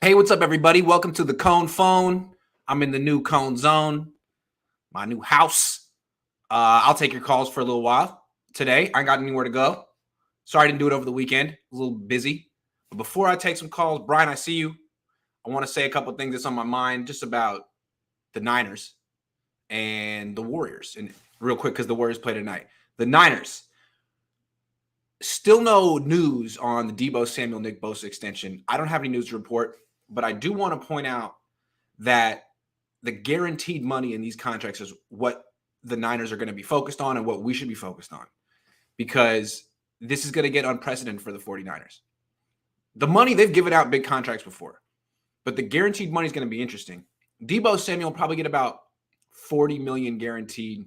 Hey, what's up, everybody? Welcome to the Cohn phone. I'm in the new Cohn zone, my new house. I'll take your calls for a little while today. I ain't got anywhere to go. Sorry I didn't do it over the weekend. A little busy. But before I take some calls, Brian, I see you. I want to say a couple things that's on my mind just about the Niners and the Warriors. And real quick, because the Warriors play tonight. The Niners. Still no news on the Deebo Samuel Nick Bosa extension. I don't have any news to report. But I do want to point out that the guaranteed money in these contracts is what the Niners are going to be focused on and what we should be focused on, because this is going to get unprecedented for the 49ers. The money, they've given out big contracts before, but the guaranteed money is going to be interesting. Deebo Samuel will probably get about $40 million guaranteed.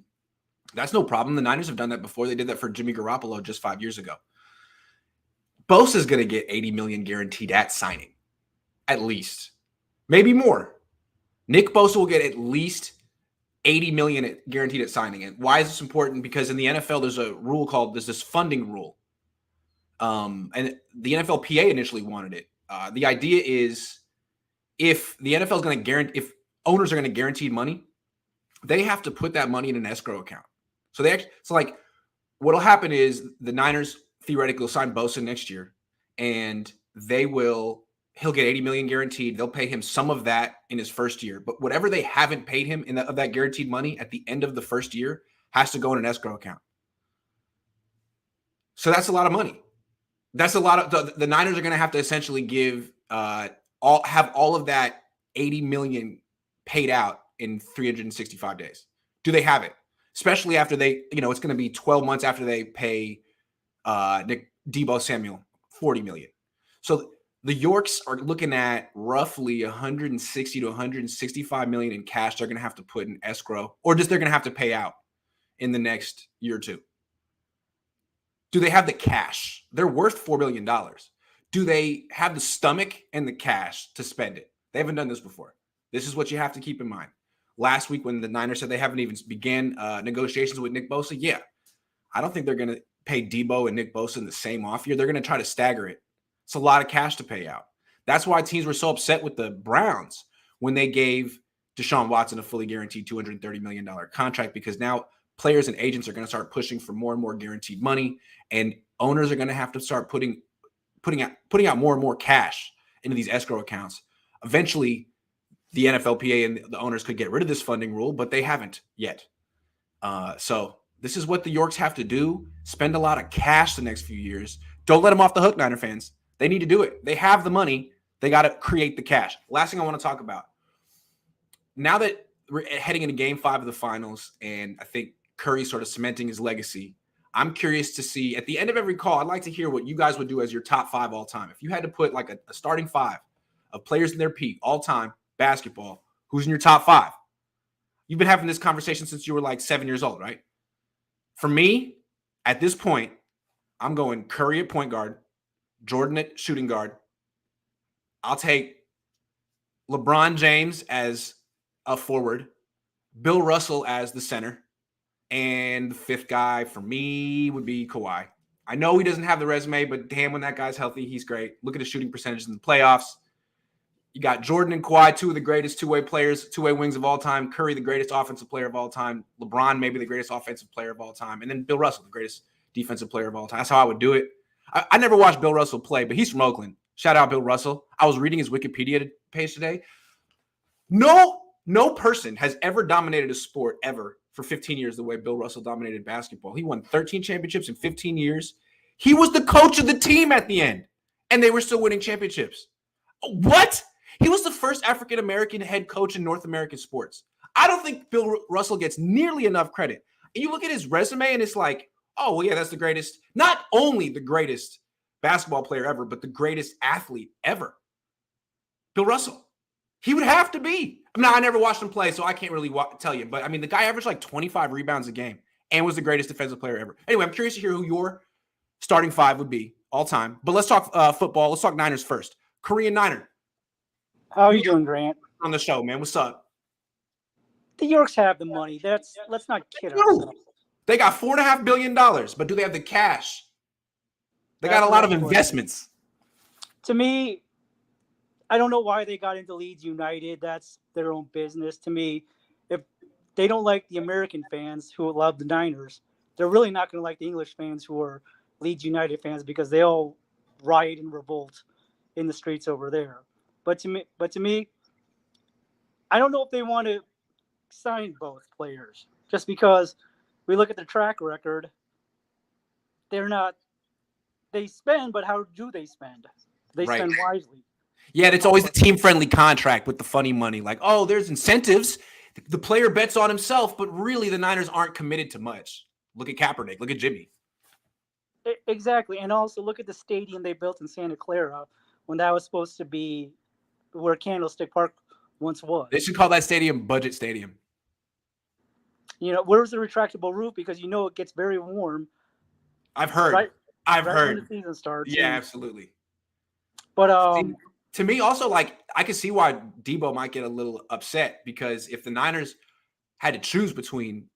That's no problem. The Niners have done that before. They did that for Jimmy Garoppolo just 5 years ago. Bosa is going to get $80 million guaranteed at signing. At least, maybe more. Nick Bosa will get at least $80 million guaranteed at signing. And why is this important? Because in the NFL, there's this funding rule. And the NFLPA initially wanted it. The idea is if the NFL is going to guarantee, if owners are going to guarantee money, they have to put that money in an escrow account. So what'll happen is the Niners theoretically will sign Bosa next year, and he'll get $80 million guaranteed. They'll pay him some of that in his first year, but whatever they haven't paid him of that guaranteed money at the end of the first year has to go in an escrow account. So that's a lot of money. That's a lot of the Niners are going to have to essentially give all of that $80 million paid out in 365 days. Do they have it? Especially after it's going to be 12 months after they pay Nick Deebo Samuel $40 million. So the Yorks are looking at roughly 160 to 165 million in cash they're going to have to put in escrow, or just they're going to have to pay out in the next year or two. Do they have the cash? They're worth $4 billion. Do they have the stomach and the cash to spend it? They haven't done this before. This is what you have to keep in mind. Last week when the Niners said they haven't even began negotiations with Nick Bosa, yeah, I don't think they're going to pay Deebo and Nick Bosa in the same off year. They're going to try to stagger it. It's a lot of cash to pay out. That's why teams were so upset with the Browns when they gave Deshaun Watson a fully guaranteed $230 million contract, because now players and agents are going to start pushing for more and more guaranteed money, and owners are going to have to start putting out more and more cash into these escrow accounts. Eventually, the NFLPA and the owners could get rid of this funding rule, but they haven't yet. So this is what the Yorks have to do. Spend a lot of cash the next few years. Don't let them off the hook, Niner fans. They need to do it. They have the money. They got to create the cash. Last thing I want to talk about. Now that we're heading into Game 5 of the finals, and I think Curry's sort of cementing his legacy, I'm curious to see, at the end of every call, I'd like to hear what you guys would do as your top 5 all time. If you had to put like a starting 5 of players in their peak all time basketball, who's in your top 5? You've been having this conversation since you were like 7 years old, right? For me, at this point, I'm going Curry at point guard, Jordan at shooting guard. I'll take LeBron James as a forward, Bill Russell as the center, and the 5th guy for me would be Kawhi. I know he doesn't have the resume, but damn, when that guy's healthy, he's great. Look at his shooting percentages in the playoffs. You got Jordan and Kawhi, 2 of the greatest two-way players, two-way wings of all time. Curry, the greatest offensive player of all time. LeBron, maybe the greatest offensive player of all time. And then Bill Russell, the greatest defensive player of all time. That's how I would do it. I never watched Bill Russell play, but he's from Oakland. Shout out Bill Russell. I was reading his Wikipedia page today. No person has ever dominated a sport ever for 15 years the way Bill Russell dominated basketball. He won 13 championships in 15 years. He was the coach of the team at the end, and they were still winning championships. What? He was the first African-American head coach in North American sports. I don't think Bill Russell gets nearly enough credit. And you look at his resume, and it's like, oh, well, yeah, that's the greatest, not only the greatest basketball player ever, but the greatest athlete ever. Bill Russell. He would have to be. I mean, I never watched him play, so I can't really tell you. But, I mean, the guy averaged like 25 rebounds a game and was the greatest defensive player ever. Anyway, I'm curious to hear who your starting 5 would be all time. But let's talk football. Let's talk Niners first. Korean Niner. How are you doing, Grant? On the show, man. What's up? The Yorks have the money. Let's not kid ourselves. They got $4.5 billion, but do they have the cash? They got a lot of investments. To me, I don't know why they got into Leeds United. That's their own business. To me, if they don't like the American fans who love the Niners, they're really not going to like the English fans who are Leeds United fans because they all riot and revolt in the streets over there. But to me, I don't know if they want to sign both players just because we look at the track record. They're not. They spend, but how do they spend? They Right. spend wisely. Yeah, it's always the team-friendly contract with the funny money. Like, oh, there's incentives. The player bets on himself, but really the Niners aren't committed to much. Look at Kaepernick. Look at Jimmy. Exactly, and also look at the stadium they built in Santa Clara when that was supposed to be where Candlestick Park once was. They should call that stadium Budget Stadium. You know, where's the retractable roof? Because you know it gets very warm. I've heard. Right, I've right heard. when the season starts. Yeah, absolutely. But See, to me, also, like, I can see why Deebo might get a little upset because if the Niners had to choose between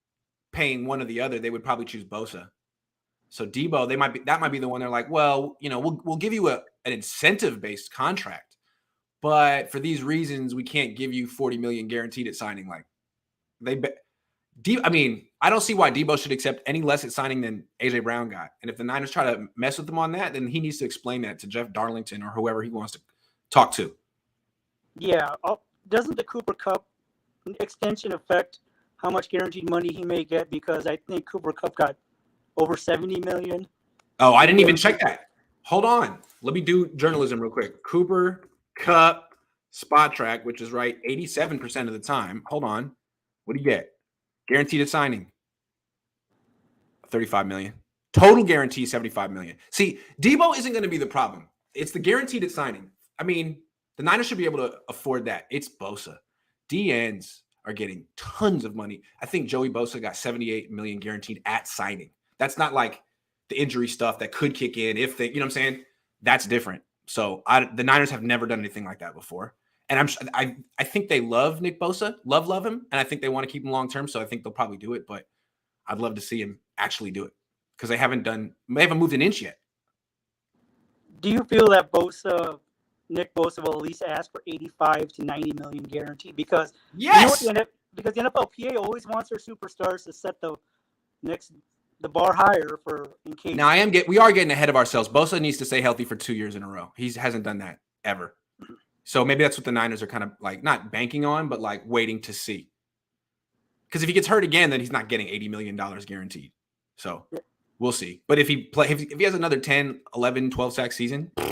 paying one or the other, they would probably choose Bosa. So Deebo, that might be the one they're like, well, you know, we'll give you an incentive-based contract, but for these reasons, we can't give you $40 million guaranteed at signing. Like I mean, I don't see why Deebo should accept any less at signing than AJ Brown got. And if the Niners try to mess with him on that, then he needs to explain that to Jeff Darlington or whoever he wants to talk to. yeah, doesn't the Cooper Cup extension affect how much guaranteed money he may get? Because I think Cooper Cup got over $70 million. Oh, I didn't even check that. Hold on. Let me do journalism real quick. Cooper Cup spot track, which is right 87% of the time. Hold on. What do you get? Guaranteed at signing. 35 million. Total guarantee 75 million. See, Deebo isn't going to be the problem. It's the guaranteed at signing. I mean, the Niners should be able to afford that. It's Bosa. DNs are getting tons of money. I think Joey Bosa got 78 million guaranteed at signing. That's not like the injury stuff that could kick in if they, you know what I'm saying? That's different. So the Niners have never done anything like that before. And I think they love Nick Bosa, love him, and I think they want to keep him long term. So I think they'll probably do it, but I'd love to see him actually do it because they haven't moved an inch yet. Do you feel that Nick Bosa will at least ask for 85 to 90 million guaranteed? Because yes, you know because the NFLPA always wants their superstars to set the bar higher for in case. Now we are getting ahead of ourselves. Bosa needs to stay healthy for 2 years in a row. He hasn't done that ever. So maybe that's what the Niners are kind of like not banking on, but like waiting to see. Because if he gets hurt again, then he's not getting $80 million guaranteed. So we'll see. But if he has another 10, 11, 12 sack season, he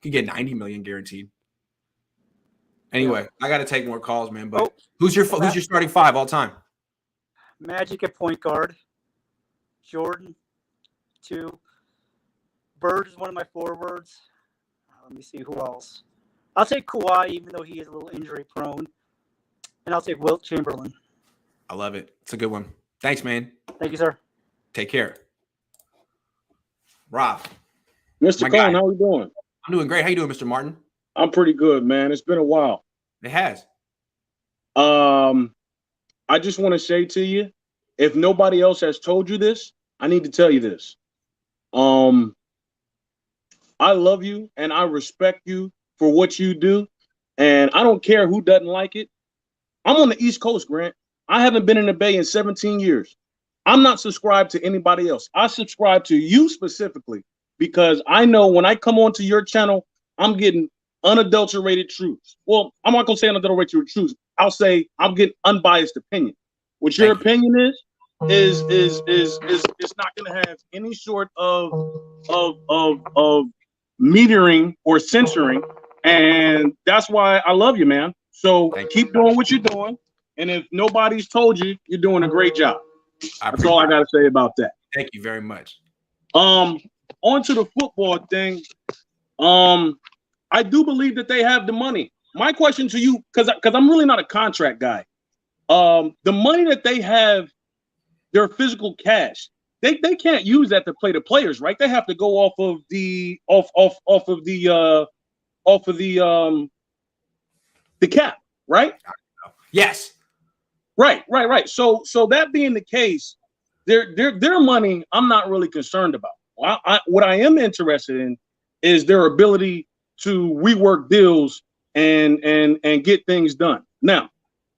could get 90 million guaranteed. Anyway, I got to take more calls, man. But who's your starting five all time? Magic at point guard. Jordan, 2. Bird is one of my forwards. Let me see who else. I'll take Kawhi, even though he is a little injury prone. And I'll take Wilt Chamberlain. I love it. It's a good one. Thanks, man. Thank you, sir. Take care. Rob. Mr. Cohn, how are you doing? I'm doing great. How you doing, Mr. Martin? I'm pretty good, man. It's been a while. It has. I just want to say to you, if nobody else has told you this, I need to tell you this. I love you and I respect you for what you do. And I don't care who doesn't like it. I'm on the East Coast, Grant. I haven't been in the Bay in 17 years. I'm not subscribed to anybody else. I subscribe to you specifically because I know when I come onto your channel, I'm getting unadulterated truths. Well, I'm not going to say unadulterated truths. I'll say I'm getting unbiased opinion. What your opinion is not going to have any sort of metering or censoring. And that's why I love you, man. So keep doing what you're doing. And if nobody's told you, you're doing a great job. That's all I got to say about that. Thank you very much. On to the football thing. I do believe that they have the money. My question to you, because I'm really not a contract guy. The money that they have, their physical cash, they can't use that to play the players, right? They have to go off of the cap, right? Yes. Right. So that being the case, their money, I'm not really concerned about. What I am interested in is their ability to rework deals and get things done. Now,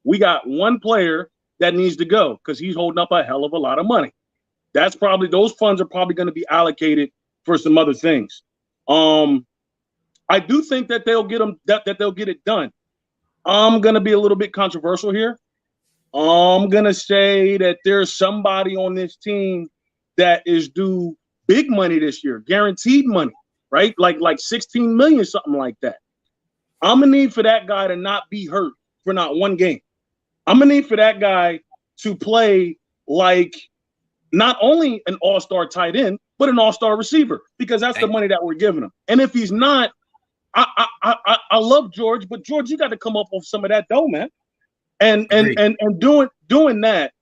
we got one player that needs to go because he's holding up a hell of a lot of money. Those funds are probably going to be allocated for some other things. I do think that they'll get them that they'll get it done. I'm going to be a little bit controversial here. I'm going to say that there's somebody on this team that is due big money this year, guaranteed money, right? Like 16 million, something like that. I'm going to need for that guy to not be hurt for not one game. I'm going to need for that guy to play like not only an all-star tight end, but an all-star receiver, because that's the money that we're giving him. And if he's not, I love George, but George, you got to come up with some of that dough, man. And doing that,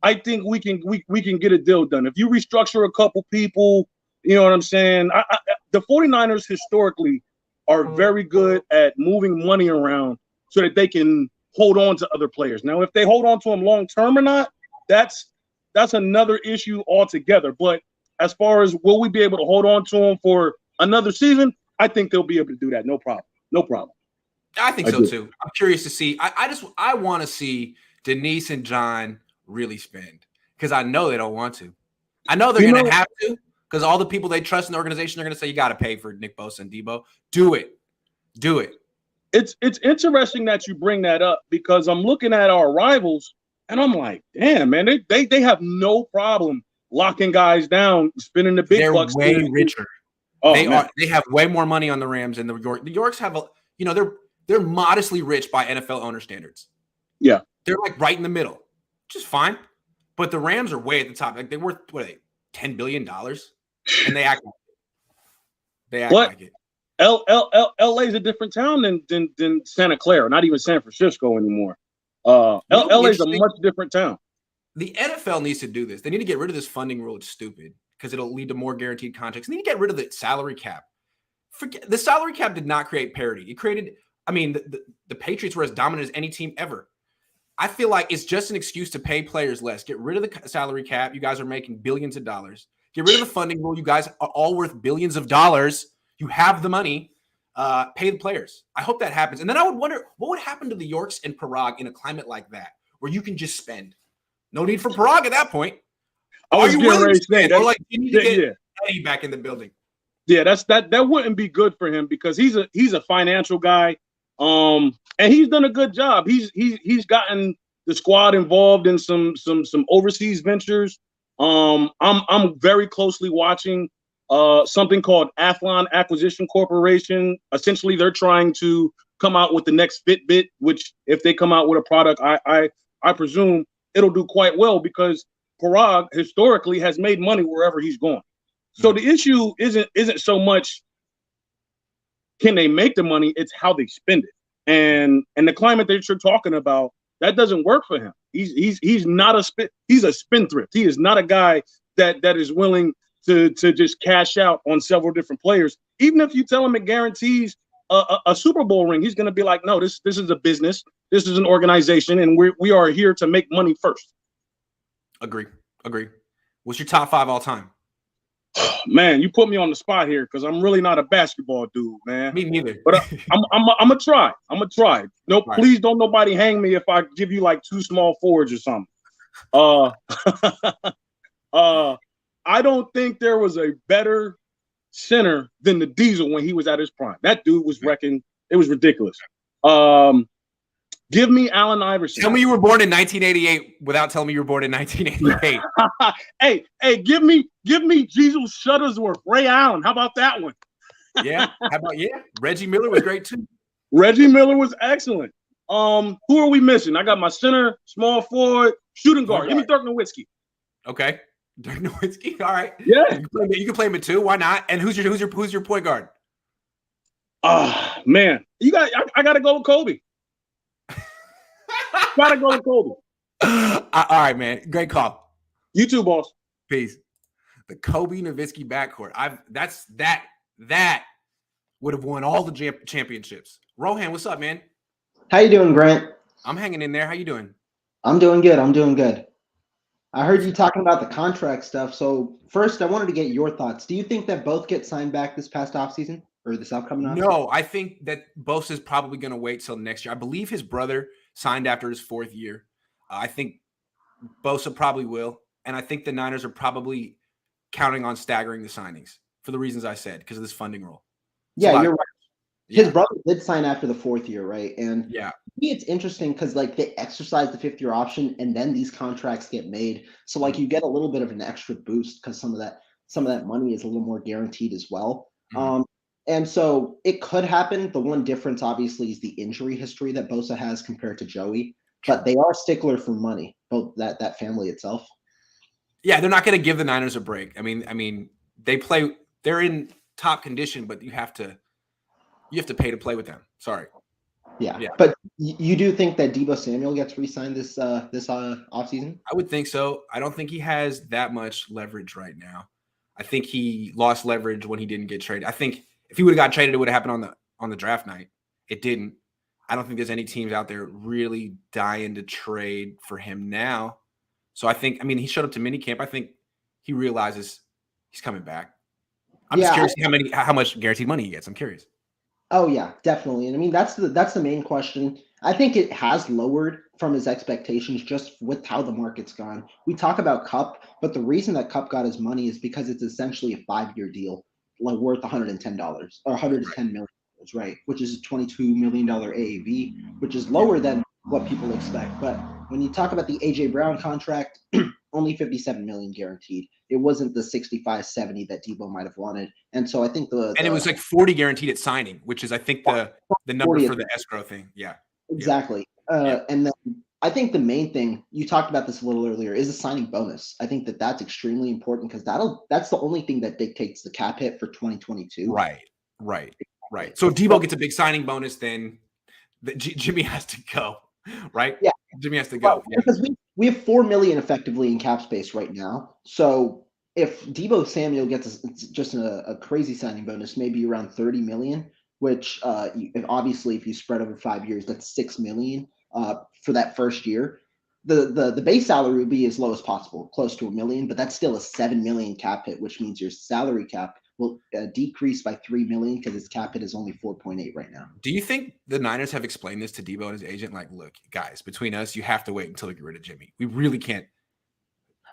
I think we can get a deal done. If you restructure a couple people, you know what I'm saying? The 49ers historically are very good at moving money around so that they can hold on to other players. Now, if they hold on to them long term or not, that's another issue altogether. But as far as will we be able to hold on to them for another season, I think they'll be able to do that. No problem. No problem. I think so too. I'm curious to see. I want to see Denise and John really spend, because I know they don't want to. I know they're going to have to, because all the people they trust in the organization are going to say, you got to pay for Nick Bosa and Deebo. Do it. It's interesting that you bring that up, because I'm looking at our rivals and I'm like, damn, man, they have no problem locking guys down, spending the big bucks. They're way richer. Oh, they have way more money on the Rams than the York. The Yorks have they're modestly rich by NFL owner standards. Yeah. They're like right in the middle, which is fine. But the Rams are way at the top. Like, they're worth, what are they, $10 billion? And they act like it. LA is a different town than Santa Clara, not even San Francisco anymore. LA is a much different town. The NFL needs to do this. They need to get rid of this funding rule. It's stupid, because it'll lead to more guaranteed contracts. They need to get rid of the salary cap. The salary cap did not create parity. It created, the Patriots were as dominant as any team ever. I feel like it's just an excuse to pay players less. Get rid of the salary cap. You guys are making billions of dollars. Get rid of the funding rule. You guys are all worth billions of dollars. You have the money. Pay the players. I hope that happens. And then I would wonder what would happen to the Yorks and Parag in a climate like that, where you can just spend. No need for Parag at that point. Are you willing to spend? Or like, you need to get Eddie back in the building. Yeah, that wouldn't be good for him, because he's a financial guy. And he's done a good job. He's gotten the squad involved in some overseas ventures. I'm very closely watching something called Athlon Acquisition Corporation. Essentially, they're trying to come out with the next Fitbit, which, if they come out with a product, I presume it'll do quite well, because Parag historically has made money wherever he's gone. So the issue isn't so much can they make the money, it's how they spend it. And the climate that you're talking about, that doesn't work for him. He's not he's a spendthrift. He is not a guy that is willing to just cash out on several different players. Even if you tell him it guarantees a Super Bowl ring, he's going to be like, no, this is a business. This is an organization, and we are here to make money first. Agree. What's your top 5 all time? Man, you put me on the spot here, because I'm really not a basketball dude, man. Me neither. But I'm gonna try. No, right. Please don't nobody hang me if I give you like 2 small forwards or something. I don't think there was a better center than the Diesel when he was at his prime. That dude was wrecking. It was ridiculous. Give me Allen Iverson. Tell me you were born in 1988 without telling me you were born in 1988. hey, give me Jesus Shuttlesworth, Ray Allen. How about that one? Reggie Miller was great too. Reggie Miller was excellent. Who are we missing? I got my center, small forward, shooting guard. Give me Dirk Nowitzki. Okay, Dirk Nowitzki. All right. Yeah, you can play him at 2. Why not? And who's your point guard? Man, I gotta go with Kobe. Gotta go with Kobe. All right, man. Great call. You too, boss. Peace. The Kobe Nowitzki backcourt. That would have won all the championships. Rohan, what's up, man? How you doing, Grant? I'm hanging in there. How you doing? I'm doing good. I heard you talking about the contract stuff. So first, I wanted to get your thoughts. Do you think that both get signed back this past offseason? or this upcoming offseason? No, I think that Bosa is probably going to wait till next year. I believe his brother signed after his 4th year. I think Bosa probably will. And I think the Niners are probably counting on staggering the signings for the reasons I said, because of this funding rule. Yeah, you're right. Yeah. His brother did sign after the 4th year, right? And Yeah. to me, it's interesting because like they exercise the 5th year option and then these contracts get made. So like you get a little bit of an extra boost because some of that money is a little more guaranteed as well. Mhm. And so it could happen. The one difference, obviously, is the injury history that Bosa has compared to Joey. But they are stickler for money, both that family itself. Yeah, they're not going to give the Niners a break. I mean, they're in top condition, but you have to pay to play with them. Sorry. Yeah. Yeah. But you do think that Deebo Samuel gets re-signed this offseason? I would think so. I don't think he has that much leverage right now. I think he lost leverage when he didn't get traded. I think if he would have got traded, it would have happened on the draft night. It didn't. I don't think there's any teams out there really dying to trade for him now. So he showed up to minicamp. I think he realizes he's coming back. I'm just curious to see how much guaranteed money he gets. I'm curious. Oh yeah, definitely. And I mean that's the main question. I think it has lowered from his expectations just with how the market's gone. We talk about Cup, but the reason that Cup got his money is because it's essentially a 5-year deal, like worth $110 or $110 million, right? Which is a $22 million AAV, which is lower than what people expect. But when you talk about the AJ Brown contract, only 57 million guaranteed. It wasn't the 65, 70 that Deebo might have wanted. And so I think and it was like 40 guaranteed at signing, which is I think the number for the escrow thing. Yeah. Exactly. And then I think the main thing, you talked about this a little earlier, is a signing bonus. I think that's extremely important because that's the only thing that dictates the cap hit for 2022. Right. So if Deebo gets a big signing bonus, then Jimmy has to go, right? Yeah. Jimmy has to go. Yeah. Because we have 4 million effectively in cap space right now. So if Deebo Samuel gets just a crazy signing bonus, maybe around 30 million, which obviously if you spread over 5 years, that's 6 million for that first year. The base salary would be as low as possible, close to $1 million, but that's still a 7 million cap hit, which means your salary cap will decrease by 3 million because its cap hit is only 4.8 right now. Do you think the Niners have explained this to Deebo and his agent? Like, look, guys, between us, you have to wait until we get rid of Jimmy. We really can't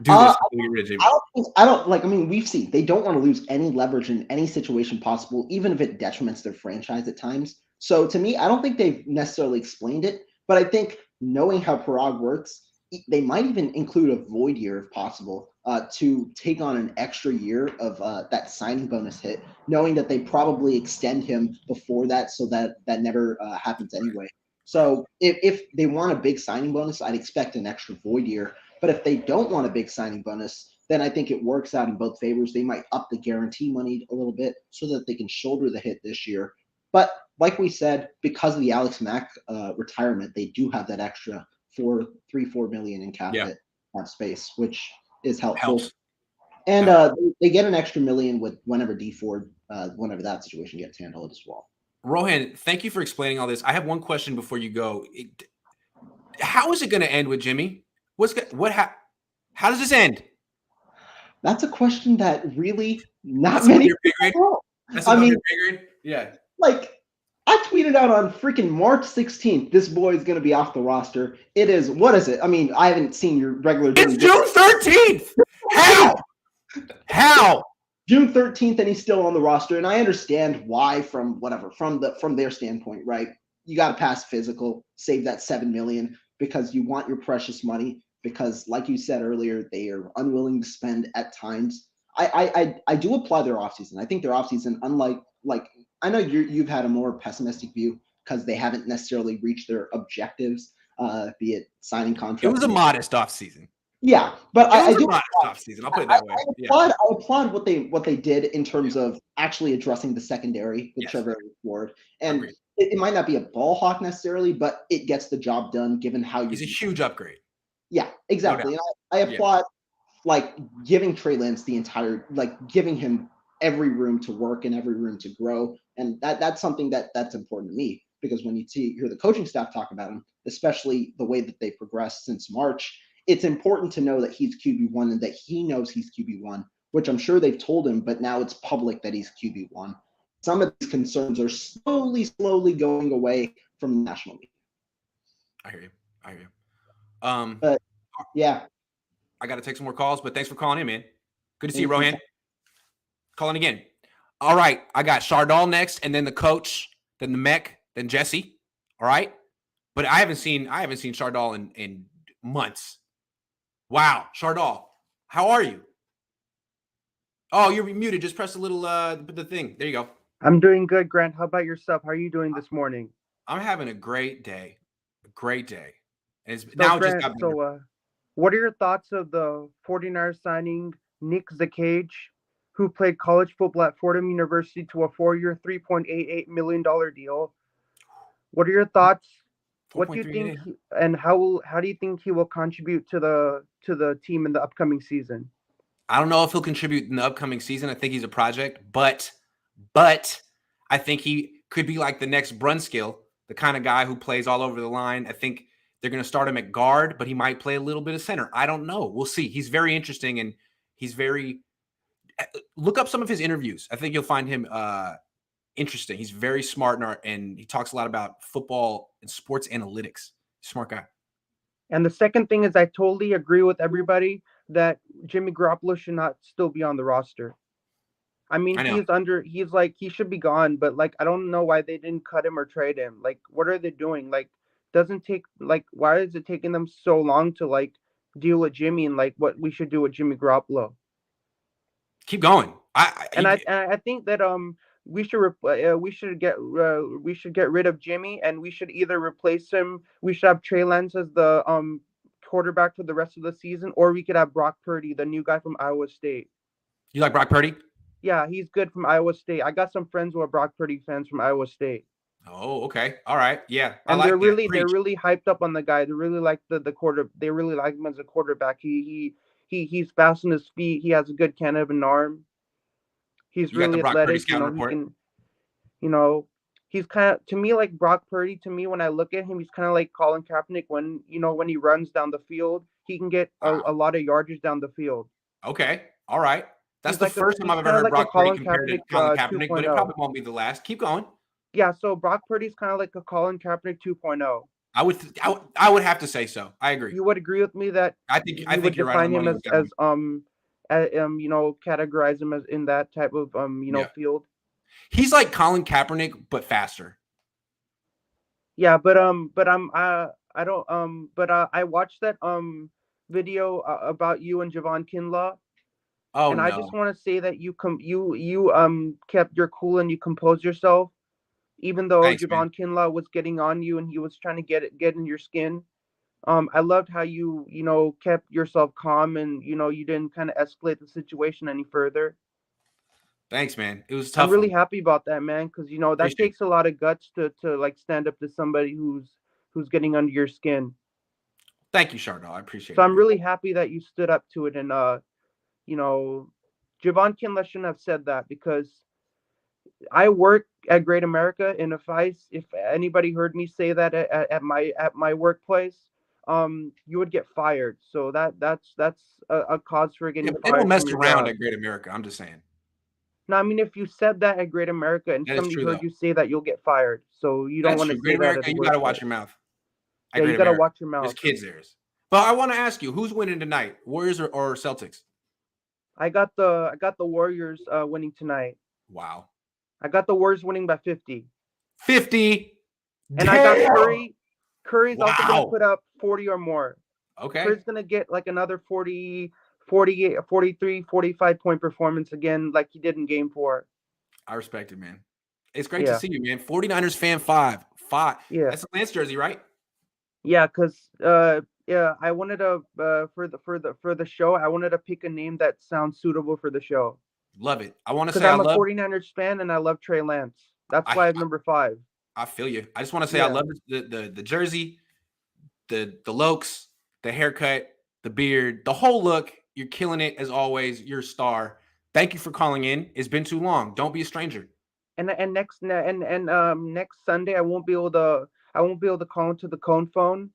do this until we get rid of Jimmy. We've seen they don't want to lose any leverage in any situation possible, even if it detriments their franchise at times. So to me, I don't think they've necessarily explained it, but I think knowing how Parag works, they might even include a void year if possible to take on an extra year of that signing bonus hit, knowing that they probably extend him before that so that never happens anyway. So if they want a big signing bonus, I'd expect an extra void year. But if they don't want a big signing bonus, then I think it works out in both favors. They might up the guarantee money a little bit so that they can shoulder the hit this year. But like we said, because of the Alex Mack retirement, they do have that extra 4 million in cap hit space, which is helpful. Helps. And they get an extra $1 million with whenever D Ford, whenever that situation gets handled as well. Rohan, thank you for explaining all this. I have one question before you go. How is it going to end with Jimmy? How does this end? That's a question that really not many people know. That's above your pay grade? Yeah. Like, I tweeted out on freaking March 16th, this boy is going to be off the roster. It is, what is it? I mean, I haven't seen your regular. It's June 13th. How? June 13th, and he's still on the roster. And I understand why from their standpoint, right? You got to pass physical, save that 7 million because you want your precious money. Because, like you said earlier, they are unwilling to spend at times. I do applaud their offseason. I think their offseason, unlike I know you've had a more pessimistic view because they haven't necessarily reached their objectives, be it signing contracts. It was a modest offseason. Yeah, but I do modest offseason. I'll put it that way. I applaud what they did in terms of actually addressing the secondary with Trevor Ward. And it might not be a ball hawk necessarily, but it gets the job done given how he's a huge upgrade. Yeah, exactly. And I applaud giving Trey Lance giving him every room to work and every room to grow. And that's something that's important to me because when you hear the coaching staff talk about him, especially the way that they progressed since March, it's important to know that he's QB1 and that he knows he's QB1, which I'm sure they've told him, but now it's public that he's QB1. some of these concerns are slowly going away from the national media. I hear you. But yeah, I got to take some more calls, but thanks for calling in, man. Good to see you, Thank you. Rohan. Calling again. All right, I got Chardal next, and then the coach, then the mech, then Jesse. All right, but I haven't seen Chardal in months. Wow, Chardal, how are you? Oh, you're muted. Just press a little the thing. There you go. I'm doing good, Grant. How about yourself? How are you doing this morning? I'm having a great day. And it's So, now Grant, just got better. what are your thoughts of the 49ers signing Nick Zakage, who played college football at Fordham University, to a 4-year, $3.88 million deal? What are your thoughts? What do you think, and how do you think he will contribute to the team in the upcoming season? I don't know if he'll contribute in the upcoming season. I think he's a project, but I think he could be like the next Brunskill, the kind of guy who plays all over the line. I think they're going to start him at guard, but he might play a little bit of center. I don't know. We'll see. He's very interesting, and he's very – look up some of his interviews. I think you'll find him interesting. He's very smart, and he talks a lot about football and sports analytics. Smart guy. And the second thing is, I totally agree with everybody that Jimmy Garoppolo should not still be on the roster. I mean, he should be gone, but like, I don't know why they didn't cut him or trade him. Like, what are they doing? Like, why is it taking them so long to like deal with Jimmy and like what we should do with Jimmy Garoppolo? Keep going. I think that we should get rid of Jimmy, and we should either replace him. We should have Trey Lance as the quarterback for the rest of the season, or we could have Brock Purdy, the new guy from Iowa State. You like Brock Purdy? Yeah, he's good from Iowa State. I got some friends who are Brock Purdy fans from Iowa State. Oh, okay. All right. Yeah. And they're really hyped up on the guy. They really like the quarter. They really like him as a quarterback. He's fast on his feet. He has a good kind of an arm. He's really athletic. He's kind of, to me, like Brock Purdy. To me, when I look at him, he's kind of like Colin Kaepernick. When he runs down the field, he can get a lot of yardage down the field. Okay. All right. That's the first time I've ever heard Brock Purdy compared to Colin Kaepernick, but it probably won't be the last. Keep going. Yeah, so Brock Purdy's kind of like a Colin Kaepernick 2.0. I would have to say so. I agree. You would agree with me that I think you're right. Him as categorize him as in that type of field. He's like Colin Kaepernick but faster. Yeah, but I watched that video about you and Javon Kinlaw. Oh, and no. I just want to say that you kept your cool and you composed yourself, even though Javon Kinlaw was getting on you and he was trying to get in your skin. I loved how you kept yourself calm and you didn't kind of escalate the situation any further. Thanks, man. It was tough. I'm really happy about that, man, because that takes a lot of guts to like stand up to somebody who's getting under your skin. Thank you, Chardal. I appreciate it. So I'm really happy that you stood up to it, and Javon Kinlaw shouldn't have said that, because I work at Great America, and if anybody heard me say that at my workplace, you would get fired. So that's a cause for getting fired. They don't mess around at Great America. I'm just saying. No, I mean, if you said that at Great America and somebody heard you say that, you'll get fired. So you don't want to say Great America, you got to watch your mouth. Yeah, you got to watch your mouth. There's kids there. But I want to ask you, who's winning tonight? Warriors or Celtics? I got the Warriors winning tonight. Wow. I got the Warriors winning by 50. 50. And I got Curry. Curry's also going to put up 40 or more. Okay. Curry's going to get like another 40, 48, 43, 45 point performance again, like he did in game 4. I respect it, man. It's great to see you, man. 49ers fan 5. Yeah. That's a Lance jersey, right? Yeah, because I wanted to for the show, I wanted to pick a name that sounds suitable for the show. Love it. I want to say because I'm a 49ers fan and I love Trey Lance. That's why I'm number 5. I feel you. I just want to say I love the jersey, the Lokes, the haircut, the beard, the whole look. You're killing it as always. You're a star. Thank you for calling in. It's been too long. Don't be a stranger. And next Sunday I won't be able to call into the Cohn phone,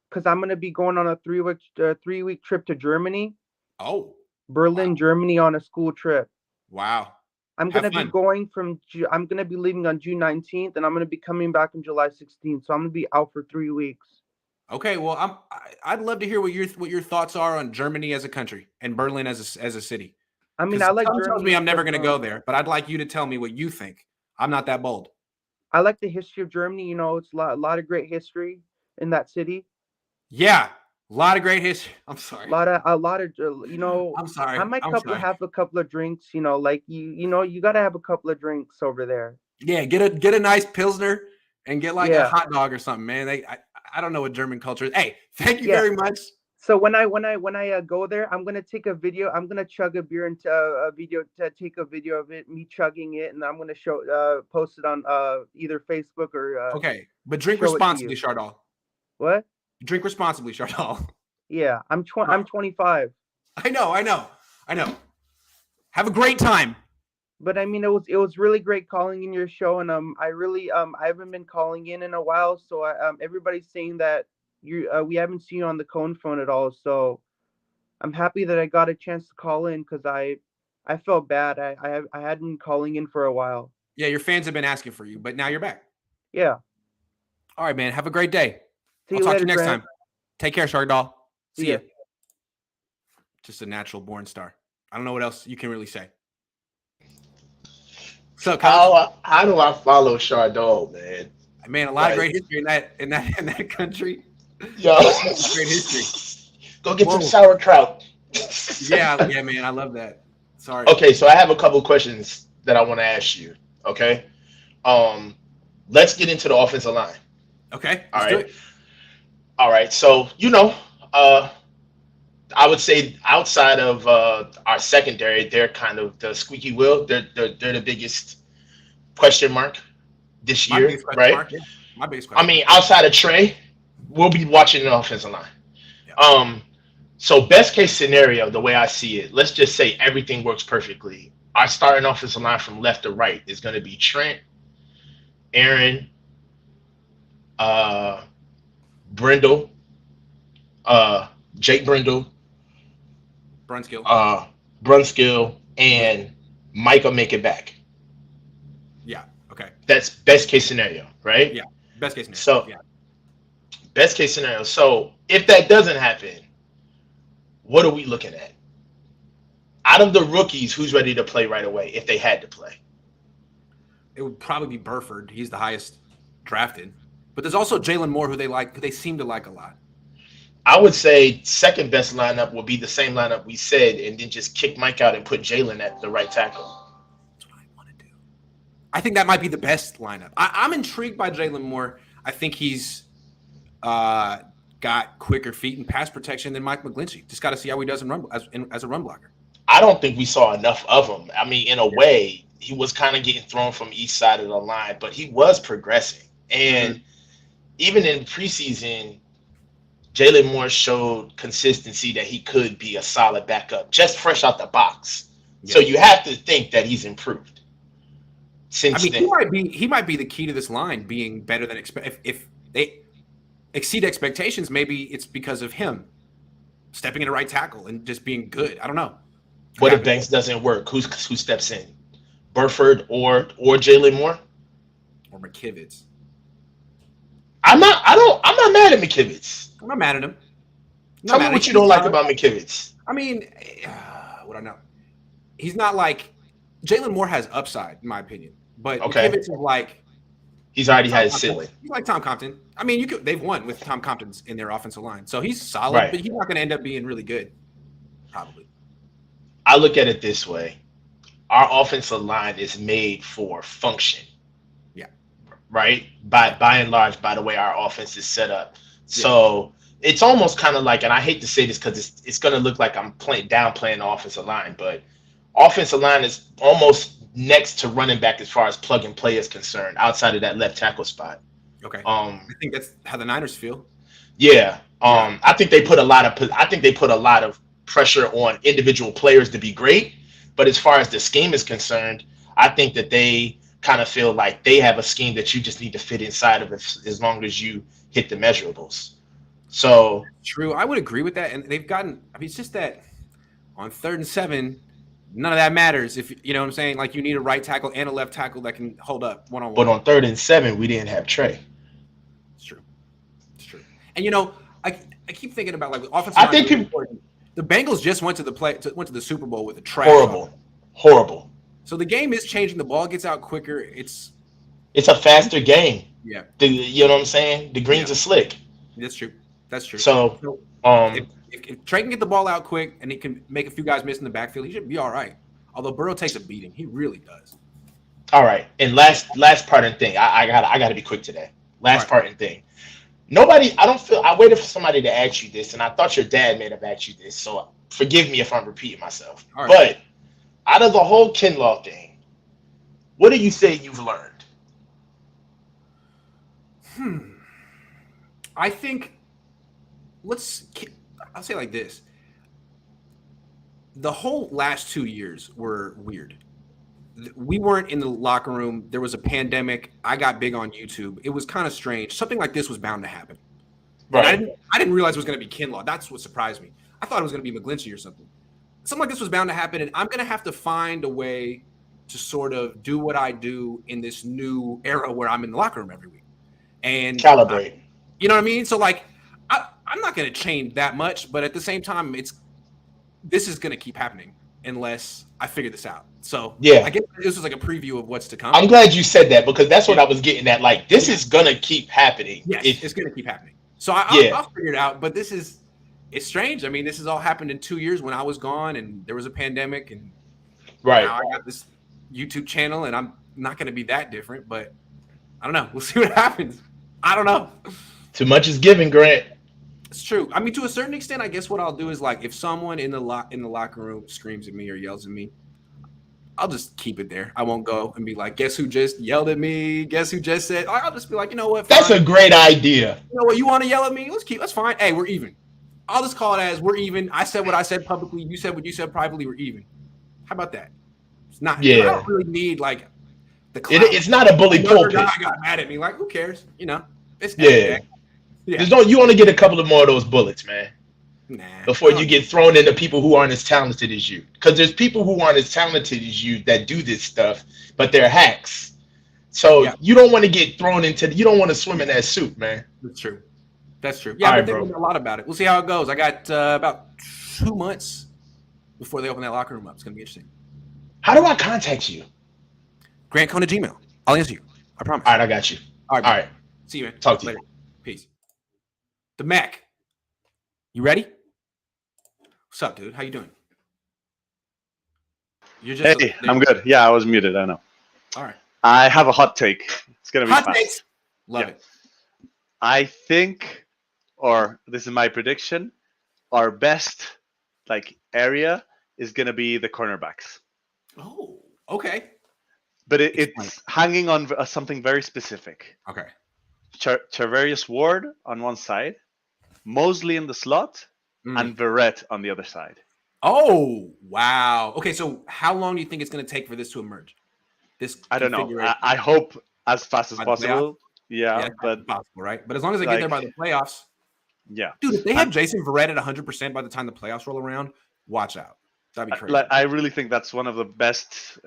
because I'm gonna be going on a 3-week trip to Germany. Oh, Berlin, wow. Germany, on a school trip. Wow. I'm gonna be going I'm gonna be leaving on June 19th, and I'm gonna be coming back on July 16th. So I'm gonna be out for 3 weeks. Okay, well, I'd love to hear what your thoughts are on Germany as a country and Berlin as a city. I mean, I like Germany. Tells me I'm never going to go there, but I'd like you to tell me what you think. I'm not that bold. I like the history of Germany. You know, it's a lot of great history in that city. Yeah, a lot of great history. I'm sorry. A lot of you know. I'm sorry. I might have a couple of drinks. You know, like you got to have a couple of drinks over there. Yeah, get a nice Pilsner and get like a hot dog or something, man. I don't know what German culture is. Hey, thank you very much. So when I go there, I'm gonna take a video. I'm gonna chug a beer into a video to take a video of it, me chugging it, and I'm gonna post it on either Facebook or. Okay, but drink responsibly, Chardal. What? Drink responsibly, Chardal. Yeah, I'm 25. I know. Have a great time. But I mean, it was really great calling in your show, and I haven't been calling in a while, so everybody's saying that we haven't seen you on the Cohn phone at all, so I'm happy that I got a chance to call in because I felt bad. I hadn't been calling in for a while. Yeah, your fans have been asking for you, but now you're back. Yeah. All right, man. Have a great day. I'll talk to you next time. Take care, Chardal. See ya. Just a natural born star. I don't know what else you can really say. So how do I follow Chardal, man? Man, a lot of great history in that country. Yo, great history. Go get some sauerkraut. yeah, man, I love that. Sorry. Okay, so I have a couple questions that I want to ask you. Okay, let's get into the offensive line. Okay. All right. So I would say outside of our secondary, they're kind of the squeaky wheel. They're the biggest question mark this year, right? Mark, yeah. My biggest question. I mean, outside of Trey, we'll be watching the offensive line. Yeah. So best case scenario, the way I see it, let's just say everything works perfectly. Our starting offensive line from left to right is going to be Trent, Aaron, Brindle, Jake Brindle, Brunskill, and Micah make it back. Yeah. Okay. That's best case scenario, right? Yeah. Best case scenario. So, best case scenario. So, if that doesn't happen, what are we looking at? Out of the rookies, who's ready to play right away if they had to play? It would probably be Burford. He's the highest drafted. But there's also Jalen Moore, who they seem to like a lot. I would say second best lineup will be the same lineup we said, and then just kick Mike out and put Jalen at the right tackle. That's what I want to do. I think that might be the best lineup. I'm intrigued by Jalen Moore. I think he's got quicker feet and pass protection than Mike McGlinchey. Just got to see how he does as a run blocker. I don't think we saw enough of him. I mean, in a way, he was kind of getting thrown from each side of the line, but he was progressing. And even in preseason, Jalen Moore showed consistency that he could be a solid backup, just fresh out the box. Yeah. So you have to think that he's improved. Since then, he might be the key to this line being better than expected. If they exceed expectations, maybe it's because of him stepping into right tackle and just being good. I don't know. What if Banks doesn't work? Who steps in? Burford or Jalen Moore? Or McKivitz. I'm not mad at McKivitz. I'm not mad at him. Tell me what you don't like about McKivitz. I mean, what I know. He's not like Jalen Moore has upside, in my opinion. But McKivitz is like he's already had his ceiling. He's like Tom Compton. I mean, they've won with Tom Compton's in their offensive line. So he's solid, but he's not going to end up being really good. Probably. I look at it this way. Our offensive line is made for function. Yeah. Right? By and large, by the way our offense is set up. Yeah. So it's almost kind of like, and I hate to say this because it's going to look like I'm downplaying the offensive line, but offensive line is almost next to running back as far as plug and play is concerned, outside of that left tackle spot. Okay. I think that's how the Niners feel. Yeah. I think they put a lot of pressure on individual players to be great, but as far as the scheme is concerned, I think that they kind of feel like they have a scheme that you just need to fit inside of as long as you hit the measurables. So true. I would agree with that. And they've gotten, I mean, it's just that on 3rd and 7, None of that matters if you know what I'm saying. Like you need a right tackle and a left tackle that can hold up one on But one. on 3rd and 7, we didn't have Trey. It's true. It's true. And you know, I keep thinking about like offensive. I think people. The Bengals just went to the Super Bowl with a trash. Horrible. So the game is changing. The ball gets out quicker. It's a faster game. Yeah. You know what I'm saying? The greens are slick. That's true. That's true. So, if Trey can get the ball out quick and he can make a few guys miss in the backfield, he should be all right. Although Burrow takes a beating, he really does. All right, and last parting thing. I gotta be quick today. Parting thing. Nobody. I waited for somebody to ask you this, and I thought your dad may have asked you this. So forgive me if I'm repeating myself. All right. But out of the whole Kinlaw thing, what do you say you've learned? I think I'll say it like this. The whole last 2 years were weird. We weren't in the locker room. There was a pandemic. I got big on YouTube. It was kind of strange. Something like this was bound to happen. Right. I didn't realize it was going to be Kinlaw. That's what surprised me. I thought it was going to be McGlinchey or something. Something like this was bound to happen, and I'm going to have to find a way to sort of do what I do in this new era where I'm in the locker room every week. And calibrate. You know what I mean? So, like, I'm not going to change that much, but at the same time, this is going to keep happening unless I figure this out. So, yeah, I guess this was like a preview of what's to come. I'm glad you said that because that's what I was getting at. Like, this is going to keep happening. Yes, it's going to keep happening. So, I'll figure it out. But it's strange. I mean, this has all happened in 2 years when I was gone and there was a pandemic. And now I got this YouTube channel and I'm not going to be that different. But I don't know. We'll see what happens. I don't know. Too much is given, Grant. It's true. I mean, to a certain extent, I guess what I'll do is like if someone in the locker room screams at me or yells at me, I'll just keep it there. I won't go and be like, guess who just yelled at me? Guess who just said? I'll just be like, you know what? Fine. That's a great idea. You know what? You want to yell at me? That's fine. Hey, we're even. I'll just call it as we're even. I said what I said publicly. You said what you said privately. We're even. How about that? It's not. Yeah. I don't really need like the. It's not a bully pulpit. Guy got mad at me. Like, who cares? You know. It's yeah. You want to get a couple of more of those bullets, man. Nah. Before you get thrown into people who aren't as talented as you. Because there's people who aren't as talented as you that do this stuff, but they're hacks. So you don't want to get thrown into. You don't want to swim in that soup, man. That's true. That's true. Yeah, I've been thinking a lot about it. We'll see how it goes. I got about 2 months before they open that locker room up. It's going to be interesting. How do I contact you? Grant Cohn at Gmail. I'll answer you. I promise. All right, I got you. All right. See you, man. Talk to you later. Peace. The Mac. You ready? What's up, dude? How you doing? Hey, I'm good. Yeah, I was muted. I know. All right. I have a hot take. It's going to be hot fast. takes. Love it. I think, or this is my prediction, our best area is going to be the cornerbacks. Oh, okay. But it's hanging on something very specific. Okay. Charvarius Ward on one side, Mosley in the slot, and Verrett on the other side. Oh, wow. Okay, so how long do you think it's going to take for this to emerge? I don't know. I hope as fast as possible. Yeah, but possible, right? But as long as they get there by the playoffs. Yeah. Dude, if they have Jason Verrett at 100% by the time the playoffs roll around, watch out. That'd be crazy. I really think that's one of the best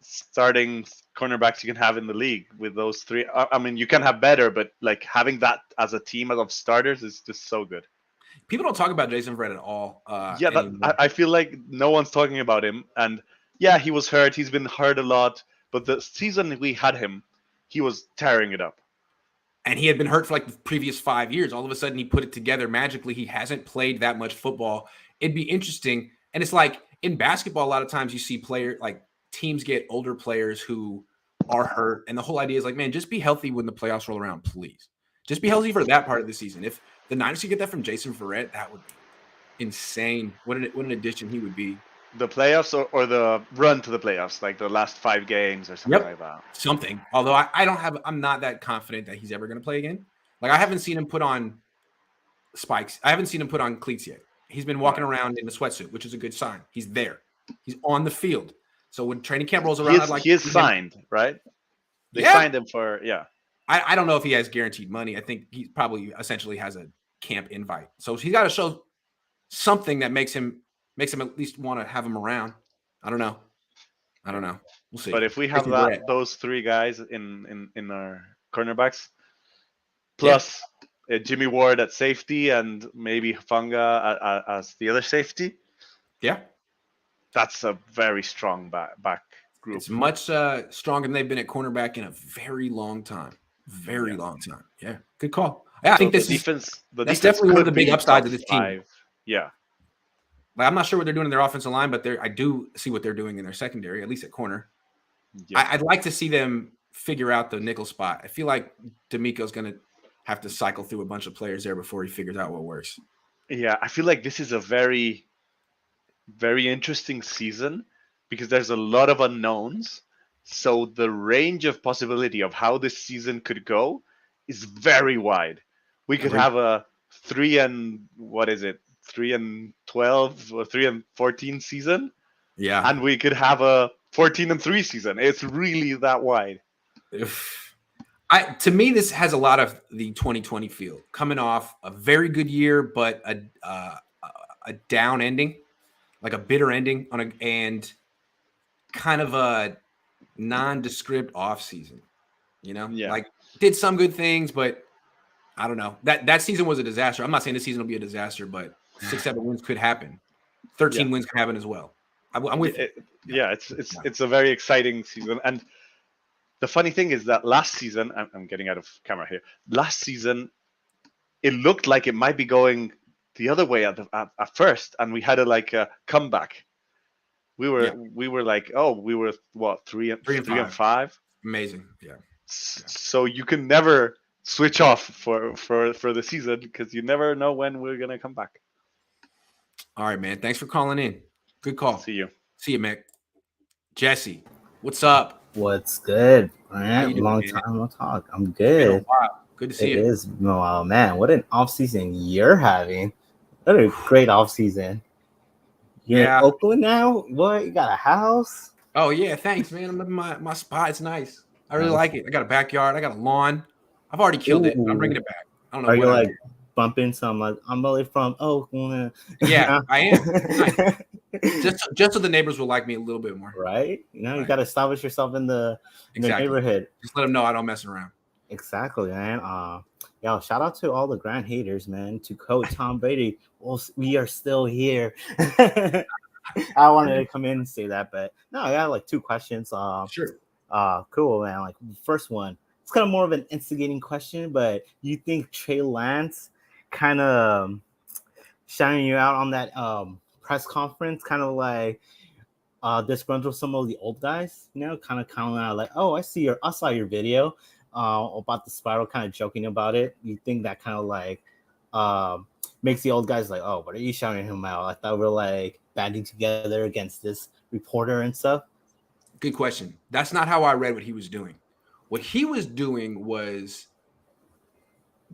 starting cornerbacks you can have in the league with those three. I mean, you can have better, but having that as a team of starters is just so good. People don't talk about Jason Verrett at all. I feel like no one's talking about him. And yeah, he was hurt. He's been hurt a lot. But the season we had him, he was tearing it up. And he had been hurt for the previous 5 years. All of a sudden, he put it together magically. He hasn't played that much football. It'd be interesting. And it's like in basketball, a lot of times you see teams get older players who are hurt. And the whole idea is man, just be healthy when the playoffs roll around, please. Just be healthy for that part of the season. If the Niners could get that from Jason Verrett, that would be insane. What an addition he would be. The playoffs or the run to the playoffs, the last 5 games or something like that. Something. Although I'm not that confident that he's ever going to play again. I haven't seen him put on spikes. I haven't seen him put on cleats yet. He's been walking around in the sweatsuit, which is a good sign. He's there. He's on the field. So when training camp rolls around, he is signed, right? They signed him for, I don't know if he has guaranteed money. I think he probably essentially has a camp invite. So he's got to show something that makes him at least want to have him around. I don't know. We'll see. But if we have those three guys in our cornerbacks, plus Jimmy Ward at safety and maybe Hufanga as the other safety, that's a very strong back group. It's much stronger than they've been at cornerback in a very long time. Long time. Yeah, good call. Yeah, I think that's definitely one of the big upsides of this team. Yeah. Like, I'm not sure what they're doing in their offensive line, but I do see what they're doing in their secondary, at least at corner. Yeah. I'd like to see them figure out the nickel spot. I feel like D'Amico's going to have to cycle through a bunch of players there before he figures out what works. Yeah, I feel like this is a very, very interesting season because there's a lot of unknowns. So the range of possibility of how this season could go is very wide. We could have a 3-12 or 3-14 season. Yeah. And we could have a 14-3 season. It's really that wide. To me, this has a lot of the 2020 feel, coming off a very good year, but a down ending, like a bitter ending and kind of a nondescript off season. Like did some good things, but I don't know. That season was a disaster. I'm not saying this season will be a disaster, but 6-7 wins could happen. 13 wins can happen as well. I'm with you. It's a very exciting season. And the funny thing is that last season, I'm getting out of camera here. Last season, it looked like it might be going the other way at first, and we had a comeback. We were like, we were what 3-5. Amazing, yeah. So you can never switch off for the season because you never know when we're gonna come back. All right, man. Thanks for calling in. Good call. See you, Mick. Jesse, what's up? What's good? All right, long time no talk. I'm good. Good to see you. It is. Oh man, what an off season you're having. What a great off season. You're in Oakland now? What? You got a house? Oh yeah, thanks, man. I'm living my spot. It's nice. I really like it. I got a backyard. I got a lawn. I've already killed it. I'm bringing it back. I don't know. Are you like bumping some I'm really from Oakland? Yeah, I am. Just so the neighbors will like me a little bit more. Right? You got to establish yourself in the neighborhood. Just let them know I don't mess around. Exactly, man. Yo, shout out to all the Grant haters, man. To quote Tom Brady, well, we are still here. I wanted to come in and say that, but no, I got like 2 questions. Sure. Cool, man. Like first one, it's kind of more of an instigating question, but you think Trey Lance kind of shining you out on that press conference, kind of like disgruntled some of the old guys, kind of out like, oh, I saw your video about the spiral, kind of joking about it. You think that kind of like makes the old guys like, oh, what are you shouting him out? I thought we're like banding together against this reporter and stuff. Good question. That's not how I read what he was doing. What he was doing was